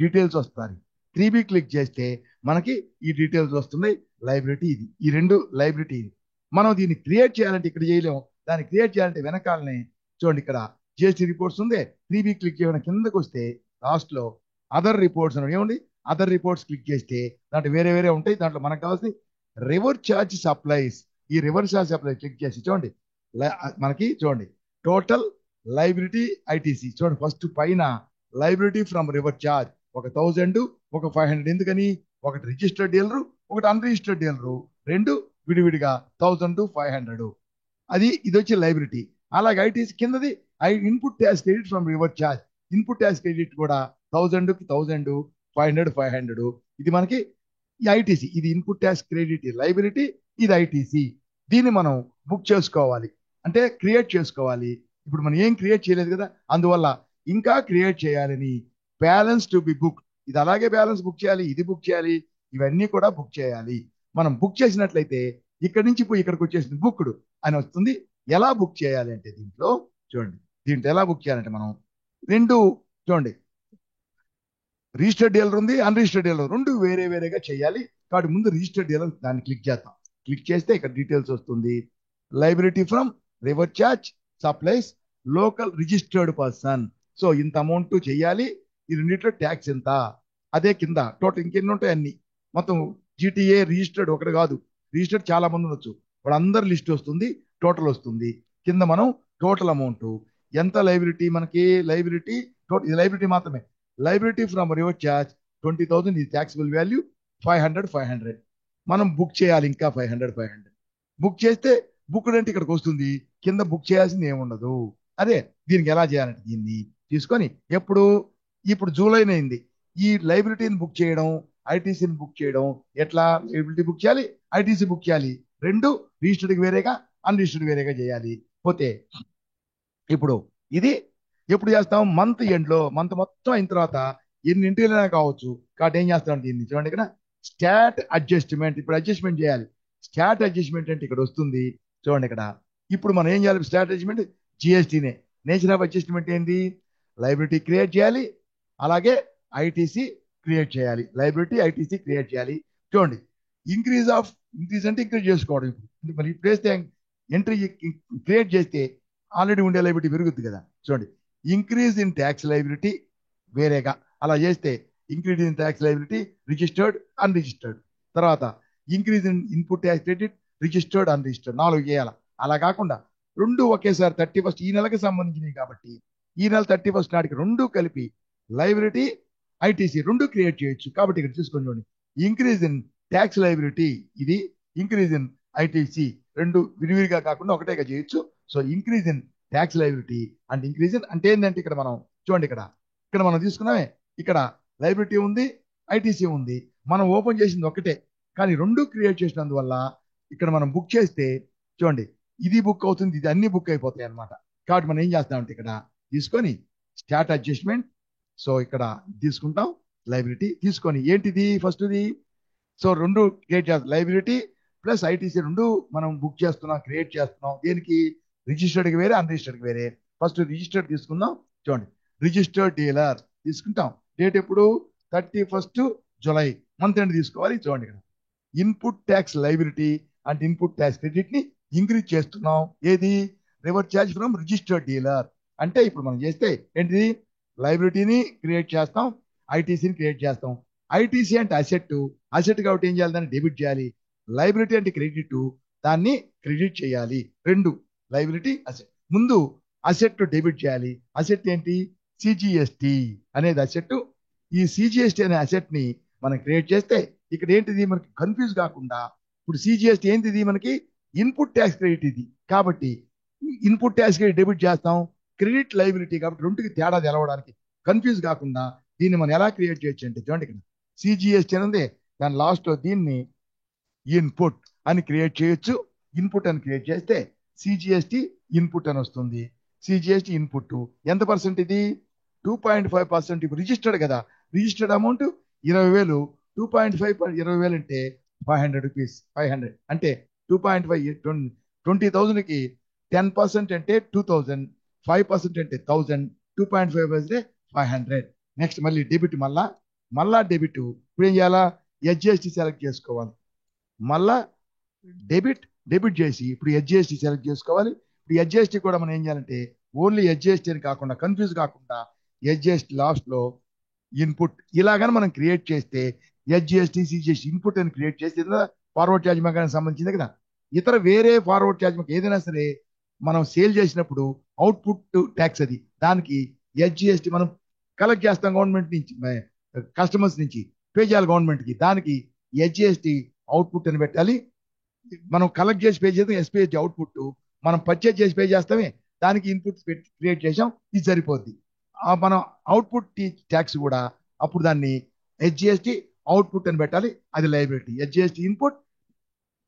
డీటెయిల్స్ వస్తాయి. 3B క్లిక్ చేస్తే మనకి ఈ డీటెయిల్స్ వస్తున్నాయి. లైబిలిటీ ఇది, ఈ రెండు లైబిలిటీ ఇది. మనం దీన్ని క్రియేట్ చేయాలంటే ఇక్కడ చేయలేము. దాన్ని క్రియేట్ చేయాలంటే వెనకాలనే చూడండి ఇక్కడ జిఎస్టీ రిపోర్ట్స్ ఉంది. 3B క్లిక్ చేయడం కిందకు వస్తే లాస్ట్ లో అదర్ రిపోర్ట్స్ అని ఏముంది, అదర్ రిపోర్ట్స్ క్లిక్ చేస్తే దాంట్లో వేరే వేరే ఉంటాయి. దాంట్లో మనకు కావాల్సింది రివర్స్ ఛార్జ్ సప్లైస్. ఈ రివర్స్ ఛార్జ్ సప్లై క్లిక్ చేసి చూడండి మనకి చూడండి టోటల్ లైబిలిటీ ఐటీసీ చూడండి. ఫస్ట్ పైన లైబిలిటీ ఫ్రమ్ రివర్స్ ఛార్జ్ 1,000, 500. ఎందుకని, ఒకటి రిజిస్టర్డ్ డీలరు, ఒకటి అన్రిజిస్టర్డ్ డీలరు, రెండు విడివిడిగా 1,500. ఇది వచ్చి లైబిలిటీ. అలాగే ఐటీసీ కిందది input tax credit from reverse charge. Input tax credit కూడా 1,000కి 1,000, 500, 500. ఇది మనకి ఈ ఐటీసీ. ఇది ఇన్పుట్ ట్యాక్స్ క్రెడిట్ లైబిలిటీ, ఇది ఐటీసీ. దీన్ని మనం బుక్ చేసుకోవాలి అంటే క్రియేట్ చేసుకోవాలి. ఇప్పుడు మనం ఏం క్రియేట్ చేయలేదు కదా, అందువల్ల ఇంకా క్రియేట్ చేయాలని బ్యాలెన్స్ టు బి బుక్, ఇది అలాగే బ్యాలెన్స్ బుక్ చేయాలి, ఇది బుక్ చేయాలి, ఇవన్నీ కూడా బుక్ చేయాలి. మనం బుక్ చేసినట్లయితే ఇక్కడి నుంచి పోయి ఇక్కడికి వచ్చేసింది బుక్డ్ అని వస్తుంది. ఎలా బుక్ చేయాలి అంటే దీంట్లో చూడండి, దీంట్లో ఎలా బుక్ చేయాలంటే మనం రెండు చూడండి, రిజిస్టర్డ్ డీలర్ ఉంది, అన్రిజిస్టర్డ్ డీలర్, రెండు వేరే వేరేగా చేయాలి. కాబట్టి ముందు రిజిస్టర్డ్ డీలర్ దాన్ని క్లిక్ చేద్దాం. క్లిక్ చేస్తే ఇక్కడ డీటెయిల్స్ వస్తుంది. Liability from reverse charge supplies local registered person. So ఇంత అమౌంట్ చేయాలి, ఈ రెండింటిలో ట్యాక్స్ ఎంత, అదే కింద టోటల్ ఇంకెన్ని ఉంటాయి అన్ని మొత్తం జీటీఏ రిజిస్టర్డ్ ఒకటి కాదు, రిజిస్టర్డ్ చాలా మంది ఉండొచ్చు, వాళ్ళందరి లిస్ట్ వస్తుంది, టోటల్ వస్తుంది. కింద మనం టోటల్ అమౌంట్ ఎంత లైబిలిటీ, మనకి లైబిలిటీ ఇది లైబిలిటీ మాత్రమే. లైబిలిటీ ఫ్రమ్ రివర్స్ ఛార్జ్ 20,000 ఈ ట్యాక్సిబుల్ వాల్యూ 500 మనం బుక్ చేయాలి ఇంకా 500 బుక్ చేస్తే బుక్ అంటే ఇక్కడికి వస్తుంది, కింద బుక్ చేయాల్సింది ఏముండదు. అదే దీనికి ఎలా చేయాలంటే దీన్ని తీసుకొని ఇప్పుడు జూలై అయింది, ఈ లైబిలిటీని బుక్ చేయడం, ఐటీసీని బుక్ చేయడం, ఎట్లా లైబిలిటీ బుక్ చేయాలి, ఐటీసీ బుక్ చేయాలి, రెండు రిజిస్టర్డ్కి వేరేగా అన్రిజిస్టర్డ్ వేరేగా చేయాలి. పోతే ఇప్పుడు ఇది ఎప్పుడు చేస్తాం, మంత్ ఎండ్లో, మంత్ మొత్తం అయిన తర్వాత ఎన్ని ఎంట్రీలైనా కావచ్చు. కాబట్టి ఏం చేస్తాం దీన్ని చూడండి, ఇక్కడ స్టాట్ అడ్జస్ట్మెంట్, ఇప్పుడు అడ్జస్ట్మెంట్ చేయాలి. స్టాట్ అడ్జస్ట్మెంట్ అంటే ఇక్కడ వస్తుంది చూడండి. ఇక్కడ ఇప్పుడు మనం ఏం చేయాలి, స్టాట్ అడ్జస్ట్మెంట్ జిఎస్టీనే. నేచర్ ఆఫ్ అడ్జస్ట్మెంట్ ఏంది, లైబిలిటీ క్రియేట్ చేయాలి, అలాగే ఐటీసీ క్రియేట్ చేయాలి, లైబిలిటీ ఐటీసీ క్రియేట్ చేయాలి. చూడండి, ఇంక్రీజ్ అంటే ఇంక్రీజ్ చేసుకోవడం. ఇప్పుడు మరి ఇప్పుడు వేస్తే ఎంట్రీ క్రియేట్ చేస్తే ఆల్రెడీ ఉండే లైబిలిటీ పెరుగుతుంది కదా. చూడండి, ఇంక్రీజ్ ఇన్ ట్యాక్స్ లైబిలిటీ వేరేగా అలా చేస్తే increase in tax liability registered unregistered, తర్వాత increase in input tax credit registered unregistered, 4 చేయాలి. అలా కాకుండా రెండు ఒకేసారి 31 ఈ నెలకి సంబంధించినవి కాబట్టి ఈ నెల 31 నాటికి రెండు కలిపి లైబిలిటీ ఐటీసీ రెండు క్రియేట్ చేయొచ్చు. కాబట్టి ఇక్కడ చూసుకొని చూడండి, ఇంక్రీజ్ ఇన్ ట్యాక్స్ లైబిలిటీ ఇది, ఇంక్రీజ్ ఇన్ ఐటీసీ రెండు విడివిడిగా కాకుండా ఒకటేగా చేయొచ్చు. So increase in tax liability and increase in అంటే ఏంటంటే ఇక్కడ మనం చూడండి, ఇక్కడ మనం తీసుకున్నామే, ఇక్కడ లైబిలిటీ ఉంది, ఐటీసీ ఉంది, మనం ఓపెన్ చేసింది ఒకటే కానీ రెండు క్రియేట్ చేసినందువల్ల ఇక్కడ మనం బుక్ చేస్తే చూడండి ఇది బుక్ అవుతుంది, ఇది అన్ని బుక్ అయిపోతాయి అనమాట. కాబట్టి మనం ఏం చేస్తామంటే ఇక్కడ తీసుకొని స్టాట్ అడ్జస్ట్మెంట్, సో ఇక్కడ తీసుకుంటాం లైబిలిటీ తీసుకొని ఏంటిది ఫస్ట్ది, సో రెండు క్రియేట్ చేస్తాం, లైబిలిటీ ప్లస్ ఐటీసీ రెండు మనం బుక్ చేస్తున్నాం, క్రియేట్ చేస్తున్నాం. దేనికి, రిజిస్టర్డ్కి వేరే అన్రిజిస్టర్డ్కి వేరే. ఫస్ట్ రిజిస్టర్డ్ తీసుకుందాం. చూడండి, రిజిస్టర్డ్ డీలర్ తీసుకుంటాం, డేట్ ఎప్పుడు 31 జూలై, మంత్ ఎండ్ తీసుకోవాలి. చూడండి, ఇక్కడ input tax liability and input tax credit ని ఇంక్రీజ్ చేస్తున్నాం. ఏది, reverse charge from registered dealer. అంటే ఇప్పుడు మనం చేస్తే ఏంటిది, లైబిలిటీని క్రియేట్ చేస్తాం, ఐటీసీని క్రియేట్ చేస్తాం. ఐటీసీ అంటే అసెట్ కాబట్టి ఏం చేయాలి, దాన్ని డెబిట్ చేయాలి. లైబిలిటీ అంటే క్రెడిట్, దాన్ని క్రెడిట్ చేయాలి. రెండు లైబిలిటీ అసెట్, ముందు అసెట్ డెబిట్ చేయాలి. అసెట్ ఏంటి, సిజిఎస్టి అనేది అసెట్. ఈ సిజిఎస్టి అనే అసెట్ ని మనం క్రియేట్ చేస్తే ఇక్కడ ఏంటిది మనకి కన్ఫ్యూజ్ కాకుండా, ఇప్పుడు సిజిఎస్టి ఏంటిది మనకి ఇన్పుట్ ట్యాక్స్ క్రెడిట్ ఇది, కాబట్టి ఇన్పుట్ ట్యాక్స్ క్రెడిట్ డెబిట్ చేస్తాం, క్రెడిట్ లైబిలిటీ కాబట్టి రెండుకి తేడా తెలవడానికి కన్ఫ్యూజ్ కాకుండా దీన్ని మనం ఎలా క్రియేట్ చేయొచ్చు అంటే చూడండి, ఇక్కడ సిజిఎస్టి అనేది దాని లాస్ట్ లో దీన్ని ఇన్పుట్ అని క్రియేట్ చేయొచ్చు. ఇన్పుట్ అని క్రియేట్ చేస్తే సిజిఎస్టి ఇన్పుట్ అని వస్తుంది. సిజిఎస్టి ఇన్పుట్ ఎంత పర్సెంట్ ఇది, 2.5%. ఇప్పుడు రిజిస్టర్డ్ కదా, రిజిస్టర్డ్ అమౌంట్ 20,000, 2.5 20,000 అంటే 500 రూపీస్, 500 అంటే 2.5 20,000కి 10% అంటే 2,000, 5% అంటే 1,000, 2.5 అంటే 500. నెక్స్ట్ మళ్ళీ డెబిట్, మళ్ళా డెబిట్. ఇప్పుడు ఏం చేయాలా, హెచ్జిఎస్టి సెలెక్ట్ చేసుకోవాలి, మళ్ళా డెబిట్ చేసి ఇప్పుడు హెచ్జిఎస్టి సెలెక్ట్ చేసుకోవాలి. ఇప్పుడు హెచ్జిఎస్టి కూడా మనం ఏం చేయాలంటే ఓన్లీ హెచ్జిఎస్టి అని కాకుండా కన్ఫ్యూజ్ కాకుండా హెచ్జిఎస్టి లాస్ట్ లో ఇన్పుట్ ఇలాగని మనం క్రియేట్ చేస్తే హెచ్జిఎస్టి సిజిఎస్టి ఇన్పుట్ అని క్రియేట్ చేస్తే ఫార్వర్డ్ ఛార్జ్ మెకానికి సంబంధించింది కదా. ఇతర వేరే ఫార్వర్డ్ ఛార్జ్ మెకానిజం ఏదైనా సరే మనం సేల్ చేసినప్పుడు అవుట్పుట్ ట్యాక్స్ అది, దానికి హెచ్జిఎస్టి మనం కలెక్ట్ చేస్తాం గవర్నమెంట్ నుంచి, కస్టమర్స్ నుంచి పే చేయాలి గవర్నమెంట్ కి, దానికి హెచ్జిఎస్టి అవుట్పుట్ అని పెట్టాలి. మనం కలెక్ట్ చేసి పే చేస్తాం ఎస్పీఎస్టి అవుట్పుట్, మనం పర్చేజ్ చేసి పే చేస్తామే దానికి ఇన్పుట్ క్రియేట్ చేసాం, ఇది సరిపోద్ది. మనం అవుట్పుట్ ట్యాక్స్ కూడా అప్పుడు దాన్ని హెచ్జిఎస్టి అవుట్పుట్ అని పెట్టాలి, అది liability. HGST input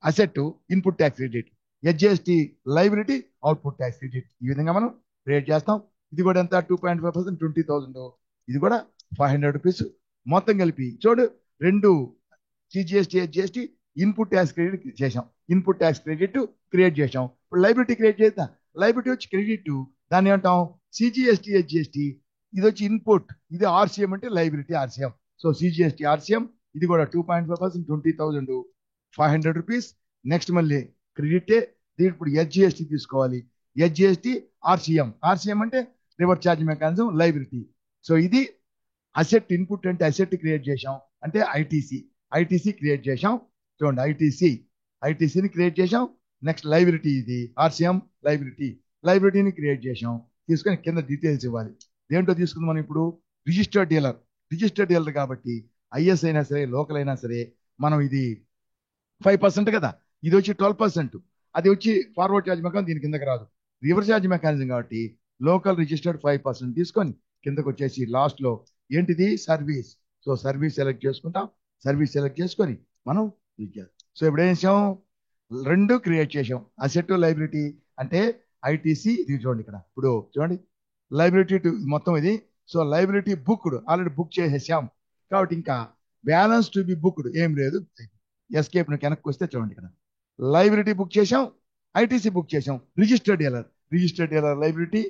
asset input tax credit, HGST liability output tax credit. ఈ విధంగా మనం క్రియేట్ చేస్తాం. ఇది కూడా ఎంత, 2.5%, 20,000, ఇది కూడా 500 రూపీస్. మొత్తం కలిపి చూడు, రెండు CGST HGST input tax credit చేసాం, ఇన్పుట్ ట్యాక్స్ క్రెడిట్ క్రియేట్ చేసాం. ఇప్పుడు లైబిలిటీ క్రియేట్ చేద్దాం, లైబిలిటీ వచ్చి క్రెడిట్, దాన్ని ఏమంటాం సిజిఎస్టి హెచ్జిఎస్టి, ఇది వచ్చి ఇన్పుట్, ఇది ఆర్సిఎం అంటే liability RCM. So CGST RCM, ఇది కూడా 2.5%, 20,000, 500 రూపీస్. నెక్స్ట్ మళ్ళీ క్రెడిటే, దీని ఇప్పుడు హెచ్జిఎస్టి తీసుకోవాలి, హెచ్జిఎస్టి ఆర్సిఎం అంటే reverse charge mechanism liability. So ఇది అసెట్, ఇన్పుట్ అంటే అసెట్ క్రియేట్ చేసాం, అంటే ఐటీసీ క్రియేట్ చేసాం. చూడండి, ఐటీసీని క్రియేట్ చేసాం. నెక్స్ట్ లైబిలిటీ, ఇది ఆర్సిఎం లైబిలిటీని క్రియేట్ చేసాం. తీసుకొని కింద డీటెయిల్స్ ఇవ్వాలి. దేంట్లో తీసుకుందాం మనం ఇప్పుడు, రిజిస్టర్డ్ డీలర్ కాబట్టి ఐఎస్ అయినా సరే లోకల్ అయినా సరే మనం ఇది 5% కదా, ఇది వచ్చి 12%, అది వచ్చి ఫార్వర్డ్ ఛార్జ్ మెకానిజం దీని కిందకి రాదు, రివర్స్ ఛార్జ్ మెకానిజం కాబట్టి లోకల్ రిజిస్టర్డ్ 5% తీసుకొని కిందకు వచ్చేసి లాస్ట్ లో ఏంటిది సర్వీస్. సో సర్వీస్ సెలెక్ట్ చేసుకుంటాం, సర్వీస్ సెలెక్ట్ చేసుకొని మనం సో ఇప్పుడు ఏం చేసాం, రెండు క్రియేట్ చేసాం, అసెట్ లైబిలిటీ అంటే ఐటీసీ. ఇది చూడండి ఇక్కడ, ఇప్పుడు చూడండి లైబిలిటీ మొత్తం ఇది. So liability booked already book చేసేసాం కాబట్టి ఇంకా బ్యాలెన్స్ టు బి బుక్డ్ ఏం లేదు. ఎస్కేప్ వెనక్కి వస్తే చూడండి ఇక్కడ లైబిలిటీ బుక్ చేసాం, ఐటీసీ బుక్ చేసాం, రిజిస్టర్డ్ డీలర్ లైబిలిటీ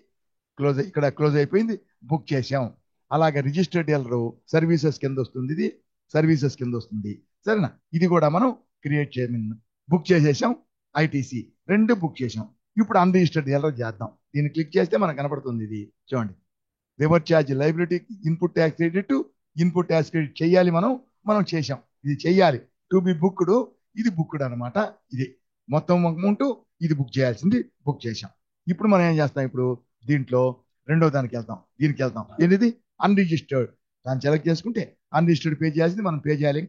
క్లోజ్, ఇక్కడ క్లోజ్ అయిపోయింది, బుక్ చేసాం. అలాగే రిజిస్టర్డ్ డీలర్ సర్వీసెస్ కింద వస్తుంది, ఇది సర్వీసెస్ కింద వస్తుంది. సరేనా, ఇది కూడా మనం క్రియేట్ బుక్ చేసేసాం, ఐటీసీ రెండు బుక్ చేసాం. ఇప్పుడు అన్రిజిస్టర్డ్ డీలర్ చేద్దాం. దీన్ని క్లిక్ చేస్తే మనకు కనపడుతుంది, ఇది చూడండి reverse charge liability input tax credit, input tax credit చేయాలి, మనం చేసాం, ఇది చేయాలి. టు బి బుక్డ్, ఇది బుక్డ్ అనమాట. ఇది మొత్తం అమౌంట్, ఇది బుక్ చేయాల్సింది బుక్ చేసాం. ఇప్పుడు మనం ఏం చేస్తాం, ఇప్పుడు దీంట్లో రెండో దానికి వెళ్తాం, దీనికి వెళ్తాం. ఏంటిది అన్రిజిస్టర్డ్, దాన్ని సెలెక్ట్ చేసుకుంటే అన్రిజిస్టర్డ్ పే చేయాల్సింది మనం పే చేయాలి,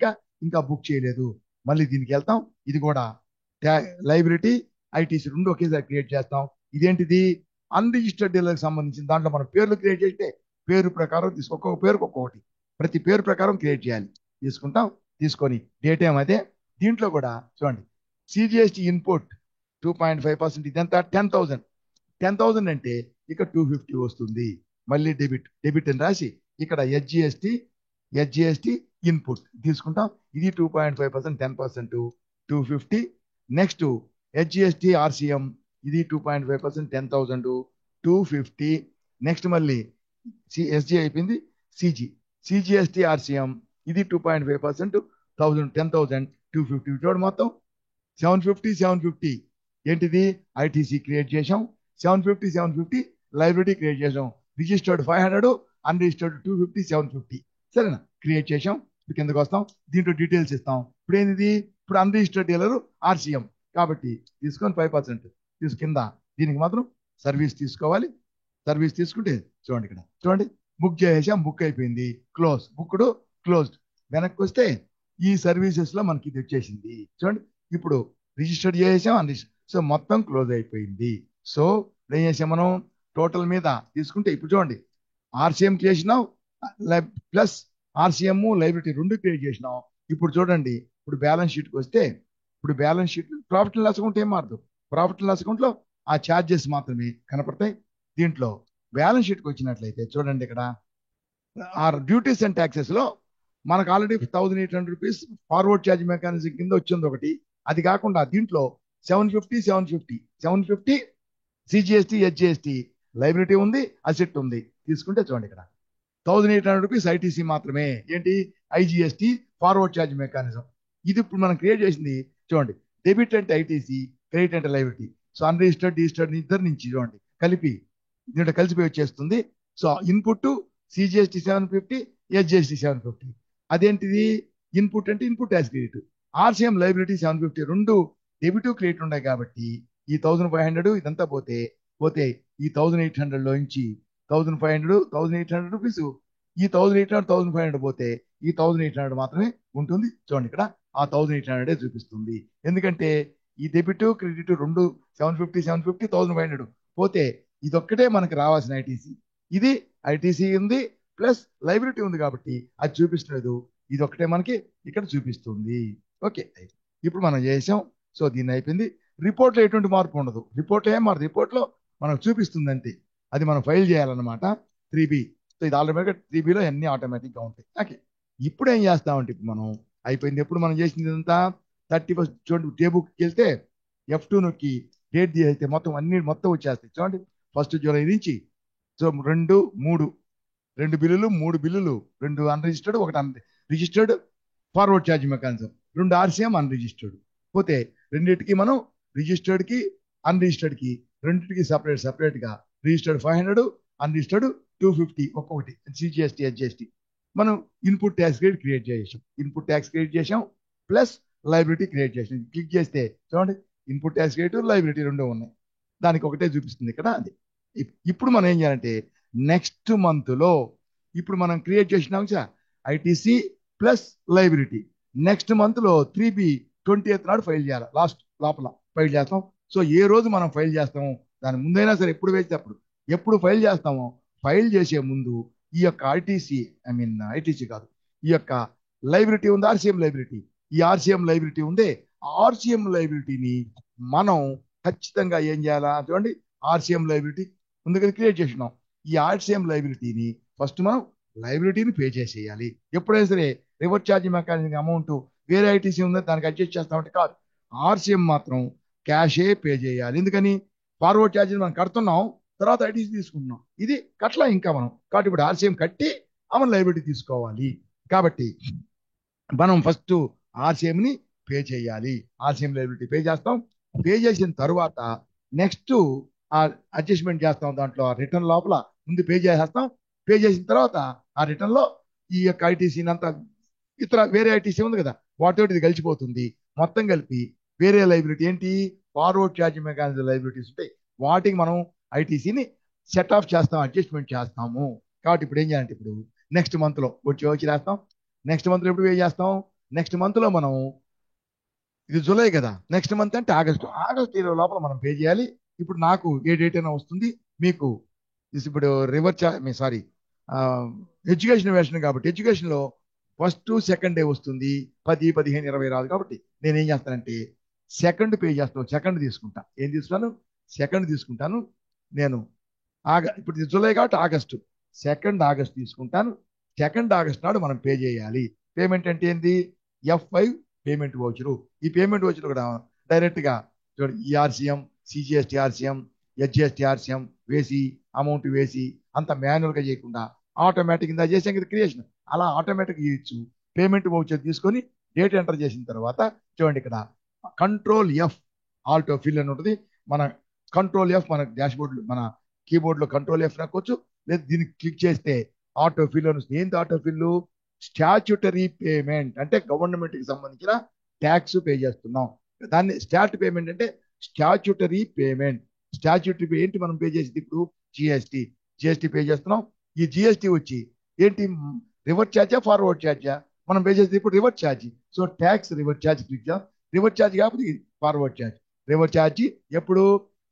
ఇంకా బుక్ చేయలేదు. మళ్ళీ దీనికి వెళ్తాం, ఇది కూడా లైబిలిటీ ఐటీసీ రెండు ఒకేసారి క్రియేట్ చేస్తాం. ఇదేంటిది అన్రిజిస్టర్డ్ డీలర్కి సంబంధించిన దాంట్లో మనం పేర్లు క్రియేట్ చేస్తే పేరు ప్రకారం ఒక్కొక్క పేరుకి ఒక్కొక్కటి, ప్రతి పేరు ప్రకారం క్రియేట్ చేయాలి. తీసుకుంటాం, తీసుకొని డేట్ ఏమైతే దీంట్లో కూడా చూడండి సిజిఎస్టీ ఇన్పుట్ 2.5%, ఇదంతా 10,000 అంటే ఇక్కడ 250 వస్తుంది. మళ్ళీ డెబిట్ అని రాసి ఇక్కడ హెచ్జిఎస్టీ ఇన్పుట్ తీసుకుంటాం, ఇది 2.5%, 10%, 250. నెక్స్ట్ హెచ్జిఎస్టీ ఆర్సిఎం, ఇది 2.5%, 10,000, 250. నెక్స్ట్ మళ్ళీ ఎస్జి అయిపోయింది, సిజిఎస్టీ ఆర్సిఎం, ఇది 2.5%, 10,000, 250. చూడండి మొత్తం 750 ఏంటిది ఐటీసీ క్రియేట్ చేసాం, 750 లైబ్రరీ క్రియేట్ చేసాం, రిజిస్టర్డ్ 500, అన్రిజిస్టర్డ్ 250, 750. సరేనా, క్రియేట్ చేసాం. కిందకు వస్తాం, దీంట్లో డీటెయిల్స్ ఇస్తాం. ఇప్పుడు ఏంటిది, ఇప్పుడు అన్రిజిస్టర్డ్ డీలర్ ఆర్సిఎం కాబట్టి తీసుకొని 5% కింద దీనికి మాత్రం సర్వీస్ తీసుకోవాలి. సర్వీస్ తీసుకుంటే చూడండి ఇక్కడ చూడండి బుక్ చేసాం, బుక్ అయిపోయింది, బుక్డ్ క్లోజ్డ్. వెనక్కి వస్తే ఈ సర్వీసెస్ లో మనకి ఇది వచ్చేసింది చూడండి. ఇప్పుడు రిజిస్టర్ చేసాం, అన్రిజిస్టర్, సో మొత్తం క్లోజ్ అయిపోయింది. సో ఏం చేసాం మనం టోటల్ మీద తీసుకుంటే ఇప్పుడు చూడండి ఆర్సిఎం చేసినాం ప్లస్ ఆర్సిఎం లైబిలిటీ రెండు క్రియేట్ చేసినాం. ఇప్పుడు చూడండి, ఇప్పుడు బ్యాలెన్స్ షీట్కి వస్తే ఇప్పుడు balance sheet profit and loss account ఏం మారదు, ప్రాఫిట్ అండ్ లాస్ అకౌంట్ లో ఆ ఛార్జెస్ మాత్రమే కనపడతాయి. దీంట్లో బ్యాలెన్స్ షీట్కి వచ్చినట్లయితే చూడండి ఇక్కడ ఆ డ్యూటీస్ అండ్ ట్యాక్సెస్ లో మనకు already 1,800 rupees forward charge mechanism కింద వచ్చింది ఒకటి. అది కాకుండా దీంట్లో 750 సిజిఎస్టీ హెచ్జిఎస్టీ లైబిలిటీ ఉంది, అసెట్ ఉంది. తీసుకుంటే చూడండి ఇక్కడ 1,800 రూపీస్ ఐటీసీ మాత్రమే, ఏంటి ఐజిఎస్టీ ఫార్వర్డ్ ఛార్జ్ మెకానిజం. ఇది ఇప్పుడు మనం క్రియేట్ చేసింది చూడండి, డెబిట్ అంటే ఐటీసీ, క్రెడిట్ అంటే లైబిలిటీ. సో అన్రిజిస్టర్డ్ రిజిస్టర్డ్ ఇద్దరు నుంచి చూడండి కలిపి దీంట్లో కలిసిపోయి వచ్చేస్తుంది. So input CGST 750, HGST 750. అదేంటిది ఇన్పుట్ అంటే input tax credit, RCM liability 750, రెండు డెబిట్ క్రెడిట్ ఉన్నాయి కాబట్టి ఈ 1,500 ఇదంతా పోతే ఈ 1,800 లో నుంచి 1,800 రూపీస్, ఈ 1,800 1,500 పోతే ఈ 1,800 మాత్రమే ఉంటుంది. చూడండి ఇక్కడ ఆ 1,800 చూపిస్తుంది, ఎందుకంటే ఈ డెబిట్ క్రెడిట్ రెండు 750 1,500 పోతే ఇదొక్కటే మనకి రావాల్సిన ఐటీసీ. ఇది ఐటీసీ ఉంది ప్లస్ లైబిలిటీ ఉంది కాబట్టి అది చూపిస్తలేదు, ఇది ఒకటే మనకి ఇక్కడ చూపిస్తుంది. ఓకే, ఇప్పుడు మనం చేసాం. సో దీన్ని అయిపోయింది. రిపోర్ట్లో ఎటువంటి మార్పు ఉండదు, రిపోర్ట్లో ఏం మారదు, రిపోర్ట్లో మనకు చూపిస్తుంది అంతే. అది మనం ఫైల్ చేయాలన్నమాట 3B. సో ఇది ఆటోమేటిక్గా 3Bలో అన్ని ఆటోమేటిక్గా ఉంటాయి. ఓకే, ఇప్పుడు ఏం చేస్తామంటే ఇప్పుడు మనం అయిపోయింది. ఎప్పుడు మనం చేసింది ఇదంతా 31 చూడండి, టేబుల్కి వెళ్తే F2 నొక్కి డేట్ తీసేస్తే మొత్తం వచ్చేస్తాయి. చూడండి 1 జూలై నుంచి సో 2 బిల్లులు 3 బిల్లులు, 2 unregistered, 1 registered forward charge mechanism, 2 RCM unregistered పోతే రెండింటికి మనం రిజిస్టర్డ్ కి అన్రిజిస్టర్డ్ కి రెండింటికి సపరేట్ గా రిజిస్టర్డ్ 500, అన్రిజిస్టర్డ్ 250 ఒక్కొక్కటి సిజిఎస్టీ హెచ్జిఎస్టీ. మనం ఇన్పుట్ ట్యాక్స్ క్రెడిట్ చేసాం ప్లస్ లైబిలిటీ క్రియేట్ చేసాం. క్లిక్ చేస్తే చూడండి ఇన్పుట్ ట్యాక్స్ క్రెడిట్ లైబిలిటీ రెండు ఉన్నాయి, దానికి ఒకటే చూపిస్తుంది ఇక్కడ. అది ఇప్పుడు మనం ఏం చేయాలంటే నెక్స్ట్ మంత్ లో ఇప్పుడు మనం క్రియేట్ చేసినాం sir ITC plus liability. Next month లో 3B 20th నాడు ఫైల్ చేయాలి, లాస్ట్ లోపల ఫైల్ చేస్తాం. సో ఏ రోజు మనం ఫైల్ చేస్తామో దాని ముందైనా సరే, ఎప్పుడు వేస్తే అప్పుడు, ఎప్పుడు ఫైల్ చేస్తామో ఫైల్ చేసే ముందు ఈ యొక్క ఐటీసీ, ఐటీసీ కాదు, ఈ యొక్క లైబిలిటీ ఉంది, ఆర్సీఎం లైబిలిటీ. ఈ ఆర్సీఎం లైబిలిటీ ఉందే, ఆర్సీఎం లైబిలిటీని మనం ఖచ్చితంగా ఏం చేయాలా చూడండి. ఆర్సీఎం లైబిలిటీ ముందుగా క్రియేట్ చేసినాం. ఈ ఆర్సీఎం లైబిలిటీని ఫస్ట్ మనం లైబిలిటీని పే చేసేయాలి. ఎప్పుడైనా సరే రివర్స్ ఛార్జ్ మెకానిజం అమౌంట్ వేరే ఐటీసీ ఉందో దానికి అడ్జస్ట్ చేస్తామంటే కాదు, ఆర్సీఎం మాత్రం క్యాషే పే చేయాలి. ఎందుకని ఫార్వర్డ్ ఛార్జీని మనం కడుతున్నాం, తర్వాత ఐటీసీ తీసుకుంటున్నాం, ఇది కట్లా ఇంకా మనం, కాబట్టి ఇప్పుడు ఆర్సీఎం కట్టి మనం లైబిలిటీ తీసుకోవాలి. కాబట్టి మనం ఫస్ట్ ఆర్సీఎం ని పే చేయాలి. ఆర్సీఎం లైబిలిటీ పే చేస్తాం. పే చేసిన తర్వాత నెక్స్ట్ ఆ అడ్జస్ట్మెంట్ చేస్తాం, దాంట్లో రిటర్న్ లోపల ముందు పే చేసేస్తాం. పే చేసిన తర్వాత ఆ రిటర్న్ లో ఈ యొక్క ఐటీసీని అంతా, ఇతర వేరే ఐటీసీ ఉంది కదా, వాటితో ఇది కలిసిపోతుంది. మొత్తం కలిపి వేరే లైబిలిటీ ఏంటి, ఫార్వర్డ్ ఛార్జ్ మెకానిజం లైబిలిటీస్ ఉంటాయి, వాటికి మనం ఐటీసీని సెట్ ఆఫ్ చేస్తాం, అడ్జస్ట్మెంట్ చేస్తాము. కాబట్టి ఇప్పుడు ఏం చేయాలంటే, ఇప్పుడు నెక్స్ట్ మంత్ లో వచ్చి రాస్తాం. నెక్స్ట్ మంత్ లో ఎప్పుడు పే చేస్తాం, నెక్స్ట్ మంత్ లో మనం, ఇది జూలై కదా, నెక్స్ట్ మంత్ అంటే ఆగస్టు 20 లోపల మనం పే చేయాలి. ఇప్పుడు నాకు ఏ డేట్ అయినా వస్తుంది, మీకు ఇప్పుడు సారీ ఎడ్యుకేషన్ వెర్షన్ కాబట్టి ఎడ్యుకేషన్ లో ఫస్ట్ సెకండ్ డే వస్తుంది, 10, 15, 20 రాదు. కాబట్టి నేను ఏం చేస్తానంటే సెకండ్ పే చేస్తాను, సెకండ్ తీసుకుంటా. ఏం తీసుకుంటాను, సెకండ్ తీసుకుంటాను. నేను ఇప్పుడు ఇది జూలై కాబట్టి ఆగస్టు, 2 ఆగస్ట్ తీసుకుంటాను. 2 ఆగస్ట్ నాడు మనం పే చేయాలి. పేమెంట్ అంటే ఏంది, F5 పేమెంట్ వోచరు. ఈ పేమెంట్ వోచర్ కూడా డైరెక్ట్ గా ఈఆర్సీఎం, సిజిఎస్టీ ఆర్సీఎం, హెచ్జిఎస్టీ ఆర్సీఎం వేసి, అమౌంట్ వేసి, అంత మాన్యువల్ గా చేయకుండా ఆటోమేటిక్ ఇందా చేసాం కదా క్రియేషన్, అలా ఆటోమేటిక్ చేయొచ్చు. పేమెంట్ వోచర్ తీసుకొని డేట్ ఎంటర్ చేసిన తర్వాత చూడండి, ఇక్కడ కంట్రోల్ F ఆల్టో ఫిల్ అని ఉంటుంది. మన కంట్రోల్ F మన డాష్ బోర్డ్, మన కీబోర్డ్ లో కంట్రోల్ F నొక్కొచ్చు, లేదా దీన్ని క్లిక్ చేస్తే ఆటో ఫిల్ అని వస్తుంది. ఏంటి ఆటో ఫిల్, స్టాచ్యుటరీ పేమెంట్ అంటే గవర్నమెంట్ కి సంబంధించిన ట్యాక్స్ పే చేస్తున్నాం, దాన్ని స్టాట్ పేమెంట్ అంటే స్టాచ్యుటరీ పేమెంట్. స్టాచ్యుటరీ ఏంటి మనం పే చేసేది, ఇప్పుడు జిఎస్టీ పే చేస్తున్నాం. ఈ జిఎస్టీ వచ్చి ఏంటి, రివర్స్ ఛార్జా ఫార్వర్డ్ ఛార్జా, మనం పే చేసేది ఇప్పుడు reverse charge. So tax reverse charge click చేద్దాం. రివర్స్ ఛార్జ్ కాకపోతే ఫార్వర్డ్ ఛార్జ్. రివర్స్ ఛార్జ్ ఎప్పుడు,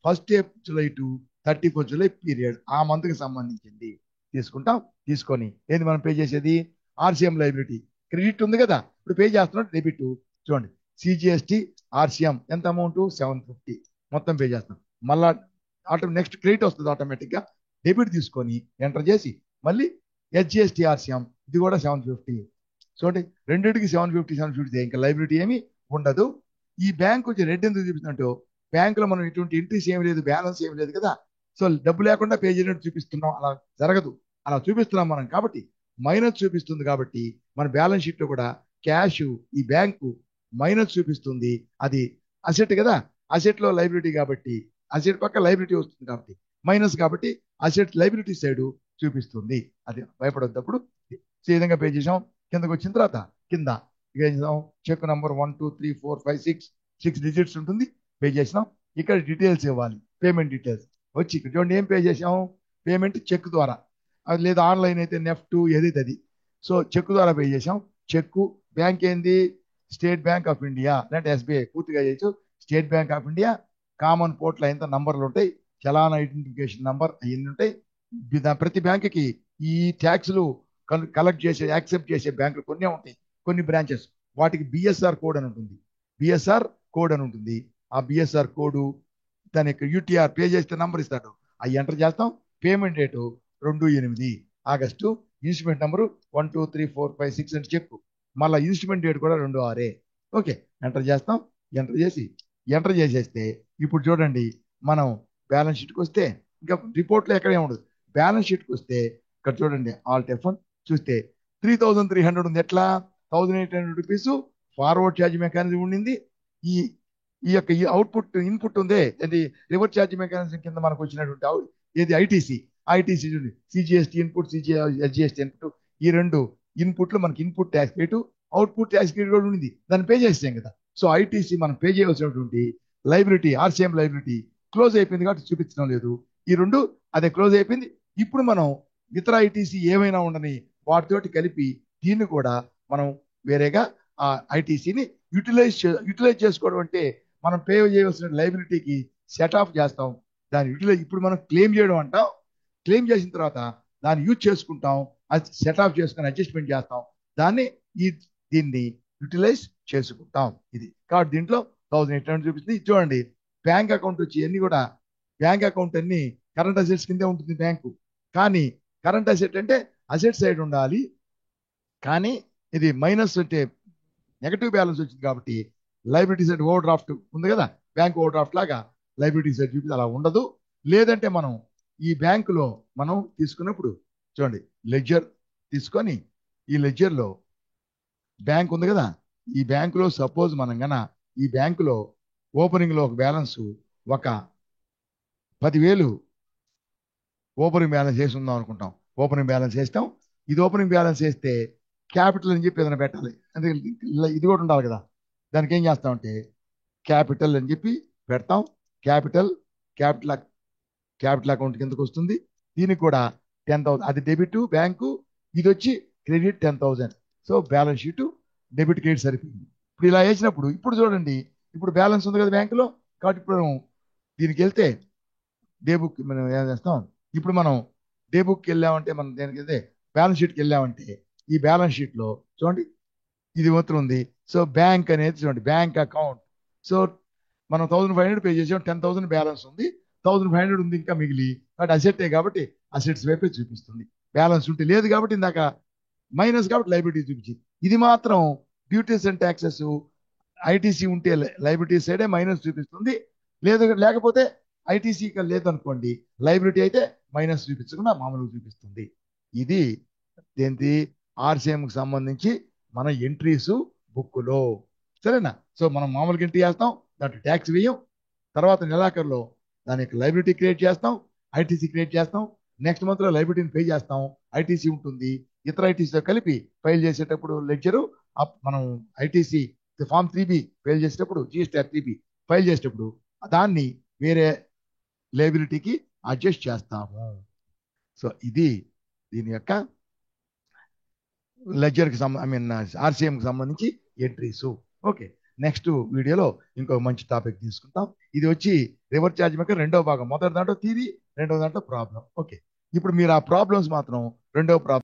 1 జూలై టు 31 జూలై పీరియడ్, ఆ మంత్ కి సంబంధించింది తీసుకుంటాం. తీసుకొని ఏంది మనం పే చేసేది, ఆర్సీఎం లైబిలిటీ క్రెడిట్ ఉంది కదా, ఇప్పుడు పే చేస్తున్నాం డెబిట్. చూడండి, సిజిఎస్టీ ఆర్సీఎం ఎంత అమౌంట్, 750 మొత్తం పే చేస్తాం. మళ్ళా నెక్స్ట్ క్రెడిట్ వస్తుంది ఆటోమేటిక్ గా, డెబిట్ తీసుకొని ఎంటర్ చేసి మళ్ళీ హెచ్జిఎస్టీ ఆర్సీఎం ఇది కూడా 750. చూడండి, రెండింటికి 750 ఇంకా లైబిలిటీ ఏమి ఉండదు. ఈ బ్యాంక్ వచ్చి రెడ్ ఎందుకు చూపిస్తున్నట్టు, బ్యాంకులో మనం ఇటువంటి ఎంట్రీస్ ఏమి లేదు, బ్యాలెన్స్ ఏమి లేదు కదా, సో డబ్బు లేకుండా పే చేయనట్టు చూపిస్తున్నాం, అలా జరగదు. అలా చూపిస్తున్నాం మనం కాబట్టి మైనస్ చూపిస్తుంది. కాబట్టి మన బ్యాలెన్స్ షీట్ లో కూడా క్యాష్ ఈ బ్యాంకు మైనస్ చూపిస్తుంది. అది అసెట్ కదా, అసెట్ లో లైబిలిటీ కాబట్టి అసెట్ పక్క లైబిలిటీ వస్తుంది కాబట్టి మైనస్, కాబట్టి అసెట్ లైబిలిటీ సైడ్ చూపిస్తుంది. అది భయపడేటప్పుడు ఈ విధంగా పే చేసాం. కిందకు వచ్చిన తర్వాత కింద ఇక చెక్ నంబర్ 1 2 3 4 5 6 డిజిట్స్ ఉంటుంది, పే చేసినాం. ఇక్కడ డీటెయిల్స్ ఇవ్వాలి, పేమెంట్ డీటెయిల్స్ వచ్చి ఇక్కడ చూడండి, ఏం పే చేసాం, పేమెంట్ చెక్ ద్వారా, అది లేదా ఆన్లైన్ అయితే నెఫ్ట్ ఏదైతే అది. సో చెక్ ద్వారా పే చేసాం. చెక్ బ్యాంక్ ఏంది, స్టేట్ బ్యాంక్ ఆఫ్ ఇండియా లేదంటే ఎస్బీఐ, పూర్తిగా చేయొచ్చు. State bank of India common portal అయిన నంబర్లు ఉంటాయి, చలాన్ ఐడెంటిఫికేషన్ నంబర్ అవన్నీ ఉంటాయి. ప్రతి బ్యాంకుకి ఈ ట్యాక్స్లు కలెక్ట్ చేసే, యాక్సెప్ట్ చేసే బ్యాంకులు కొన్ని ఉంటాయి, కొన్ని బ్రాంచెస్, వాటికి బిఎస్ఆర్ కోడ్ అని ఉంటుంది. బిఎస్ఆర్ కోడ్ అని ఉంటుంది. ఆ బిఎస్ఆర్ కోడ్, దాని యొక్క యూటీఆర్ పే చేస్తే నంబర్ ఇస్తాడు, అవి ఎంటర్ చేస్తాం. Payment date 28 August, instrument number 1 2 3 4 5 6 అని చెక్, మళ్ళీ ఇన్స్ట్రుమెంట్ డేట్ కూడా 26. ఓకే, ఎంటర్ చేస్తాం. ఎంటర్ చేసేస్తే ఇప్పుడు చూడండి, మనం బ్యాలెన్స్ షీట్కి వస్తే ఇంకా రిపోర్ట్లో ఎక్కడే ఉండదు. బ్యాలెన్స్ షీట్కి వస్తే ఇక్కడ చూడండి, ఆల్ టెఫన్ చూస్తే 3300 ఉంది. ఎట్లా, 1800 రూపీస్ ఫార్వర్డ్ ఛార్జ్ మెకానిజం ఉండింది. ఈ ఈ యొక్క అవుట్పుట్ ఇన్పుట్ ఉందే, అది రివర్స్ ఛార్జ్ మెకానిజం కింద మనకు వచ్చినటువంటి ఏది ITC CGST input, SGST input, ఈ రెండు ఇన్పుట్లు మనకి input tax credit, output tax credit కూడా ఉంది, దాన్ని పే చేసాం కదా. సో ఐటీసీ మనం పే చేయవలసినటువంటి లైబిలిటీ, ఆర్సీఎం లైబిలిటీ క్లోజ్ అయిపోయింది కాబట్టి చూపించడం లేదు. ఈ రెండు అదే క్లోజ్ అయిపోయింది. ఇప్పుడు మనం ఇతర ఐటీసీ ఏమైనా ఉండని వాటితోటి కలిపి దీన్ని కూడా మనం వేరేగా ఆ ఐటీసీని యూటిలైజ్ చేసుకోవడం అంటే మనం పే చేయవలసిన లైబిలిటీకి సెట్ ఆఫ్ చేస్తాం. దాన్ని యూటిలైజ్ ఇప్పుడు మనం క్లెయిమ్ చేయడం అంటాం. క్లెయిమ్ చేసిన తర్వాత దాన్ని యూజ్ చేసుకుంటాం. అది సెట్ ఆఫ్ చేసుకుని అడ్జస్ట్మెంట్ చేస్తాం. దాన్ని దీన్ని యూటిలైజ్ చేసుకుంటాం. ఇది కాబట్టి దీంట్లో 1800 చూపిస్తుంది. ఇది చూడండి, బ్యాంక్ అకౌంట్ వచ్చి అన్ని కూడా బ్యాంక్ అకౌంట్ అన్ని కరెంట్ అసెట్స్ కిందే ఉంటుంది బ్యాంకు. కానీ కరెంట్ అసెట్ అంటే అసెట్ సైడ్ ఉండాలి. కానీ ఇది మైనస్ అంటే నెగటివ్ బ్యాలెన్స్ వచ్చింది కాబట్టి లైబిలిటీ సైడ్ ఓవర్ డ్రాఫ్ట్ ఉంది కదా, బ్యాంక్ ఓవర్ డ్రాఫ్ట్ లాగా లైబిలిటీ సైడ్ చూపిస్తే అలా ఉండదు. లేదంటే మనం ఈ బ్యాంకులో మనం తీసుకున్నప్పుడు చూడండి, లెడ్జర్ తీసుకొని ఈ లెడ్జర్లో బ్యాంక్ ఉంది కదా, ఈ బ్యాంకులో సపోజ్ మనం గన ఈ బ్యాంకులో ఓపెనింగ్ లో ఒక బ్యాలెన్స్ ఒక 10,000 ఓపెనింగ్ బ్యాలెన్స్ వేసి ఉందాం అనుకుంటాం. ఓపెనింగ్ బ్యాలెన్స్ వేస్తాం. ఇది ఓపెనింగ్ బ్యాలెన్స్ వేస్తే క్యాపిటల్ అని చెప్పి ఏదైనా పెట్టాలి. అంటే ఇది కూడా ఉండాలి కదా. దానికి ఏం చేస్తామంటే క్యాపిటల్ అని చెప్పి పెడతాం. క్యాపిటల్ క్యాపిటల్ క్యాపిటల్ అకౌంట్ కిందకు వస్తుంది. దీనికి కూడా 10,000 అది డెబిట్ బ్యాంకు, ఇది వచ్చి credit 10,000. So balance sheet debit credit సరిపోయింది. ఇప్పుడు ఇలా వేసినప్పుడు ఇప్పుడు చూడండి, ఇప్పుడు బ్యాలెన్స్ ఉంది కదా బ్యాంకులో. కాబట్టి ఇప్పుడు దీనికి వెళ్తే డే బుక్ మనం ఏం చేస్తాం, ఇప్పుడు మనం డే బుక్కి వెళ్ళామంటే మనం దేనికి వెళ్తే బ్యాలెన్స్ షీట్కి వెళ్ళామంటే ఈ బ్యాలెన్స్ షీట్లో చూడండి ఇది మాత్రం ఉంది. సో బ్యాంక్ అనేది చూడండి, బ్యాంక్ అకౌంట్. సో మనం 1,500 పే చేసాం, 10,000 బ్యాలెన్స్ ఉంది, 1,500 ఉంది ఇంకా మిగిలి. కాబట్టి అసెట్టే కాబట్టి అసెట్స్ వైపే చూపిస్తుంది. బ్యాలెన్స్ ఉంటే లేదు కాబట్టి ఇందాక మైనస్ కాబట్టి లైబిలిటీ చూపించింది. ఇది మాత్రం డ్యూటీస్ అండ్ ట్యాక్సెస్ ఐటీసీ ఉంటే లైబిలిటీ సైడే మైనస్ చూపిస్తుంది. లేకపోతే ఐటీసీ లేదు అనుకోండి, లైబిలిటీ అయితే మైనస్ చూపించకుండా మామూలుగా చూపిస్తుంది. ఇది ఏంటి ఆర్సీఎంకి సంబంధించి మన ఎంట్రీస్ బుక్లో. సరేనా? సో మనం మామూలుగా ఎంట్రీ చేస్తాం, దాంట్లో ట్యాక్స్ వేయం. తర్వాత నెలాఖరులో దాని యొక్క లైబిలిటీ క్రియేట్ చేస్తాం, ఐటీసీ క్రియేట్ చేస్తాం. నెక్స్ట్ మంత్లో లైబిలిటీని పే చేస్తాం, ఐటీసీ ఉంటుంది. ఇతర ఐటీసీతో కలిపి ఫైల్ చేసేటప్పుడు లెడ్జరు మనం ఐటీసీ ఫామ్ 3B ఫైల్ చేసేటప్పుడు జిఎస్టీఆర్ 3B ఫైల్ చేసేటప్పుడు దాన్ని వేరే లైబిలిటీకి అడ్జస్ట్ చేస్తాము. సో ఇది దీని యొక్క లెడ్జర్కి ఆర్సీఎంకి సంబంధించి ఎంట్రీస్. ఓకే, నెక్స్ట్ వీడియోలో ఇంకో మంచి టాపిక్ తీసుకుంటాం. ఇది వచ్చి రివర్స్ ఛార్జ్ మేకర్ రెండో భాగం. మొదటి దాంట్లో థియరీ, రెండో దాంట్లో ప్రాబ్లం. ఓకే, ఇప్పుడు మీరు ఆ ప్రాబ్లమ్స్ మాత్రం రెండో ప్రాబ్లం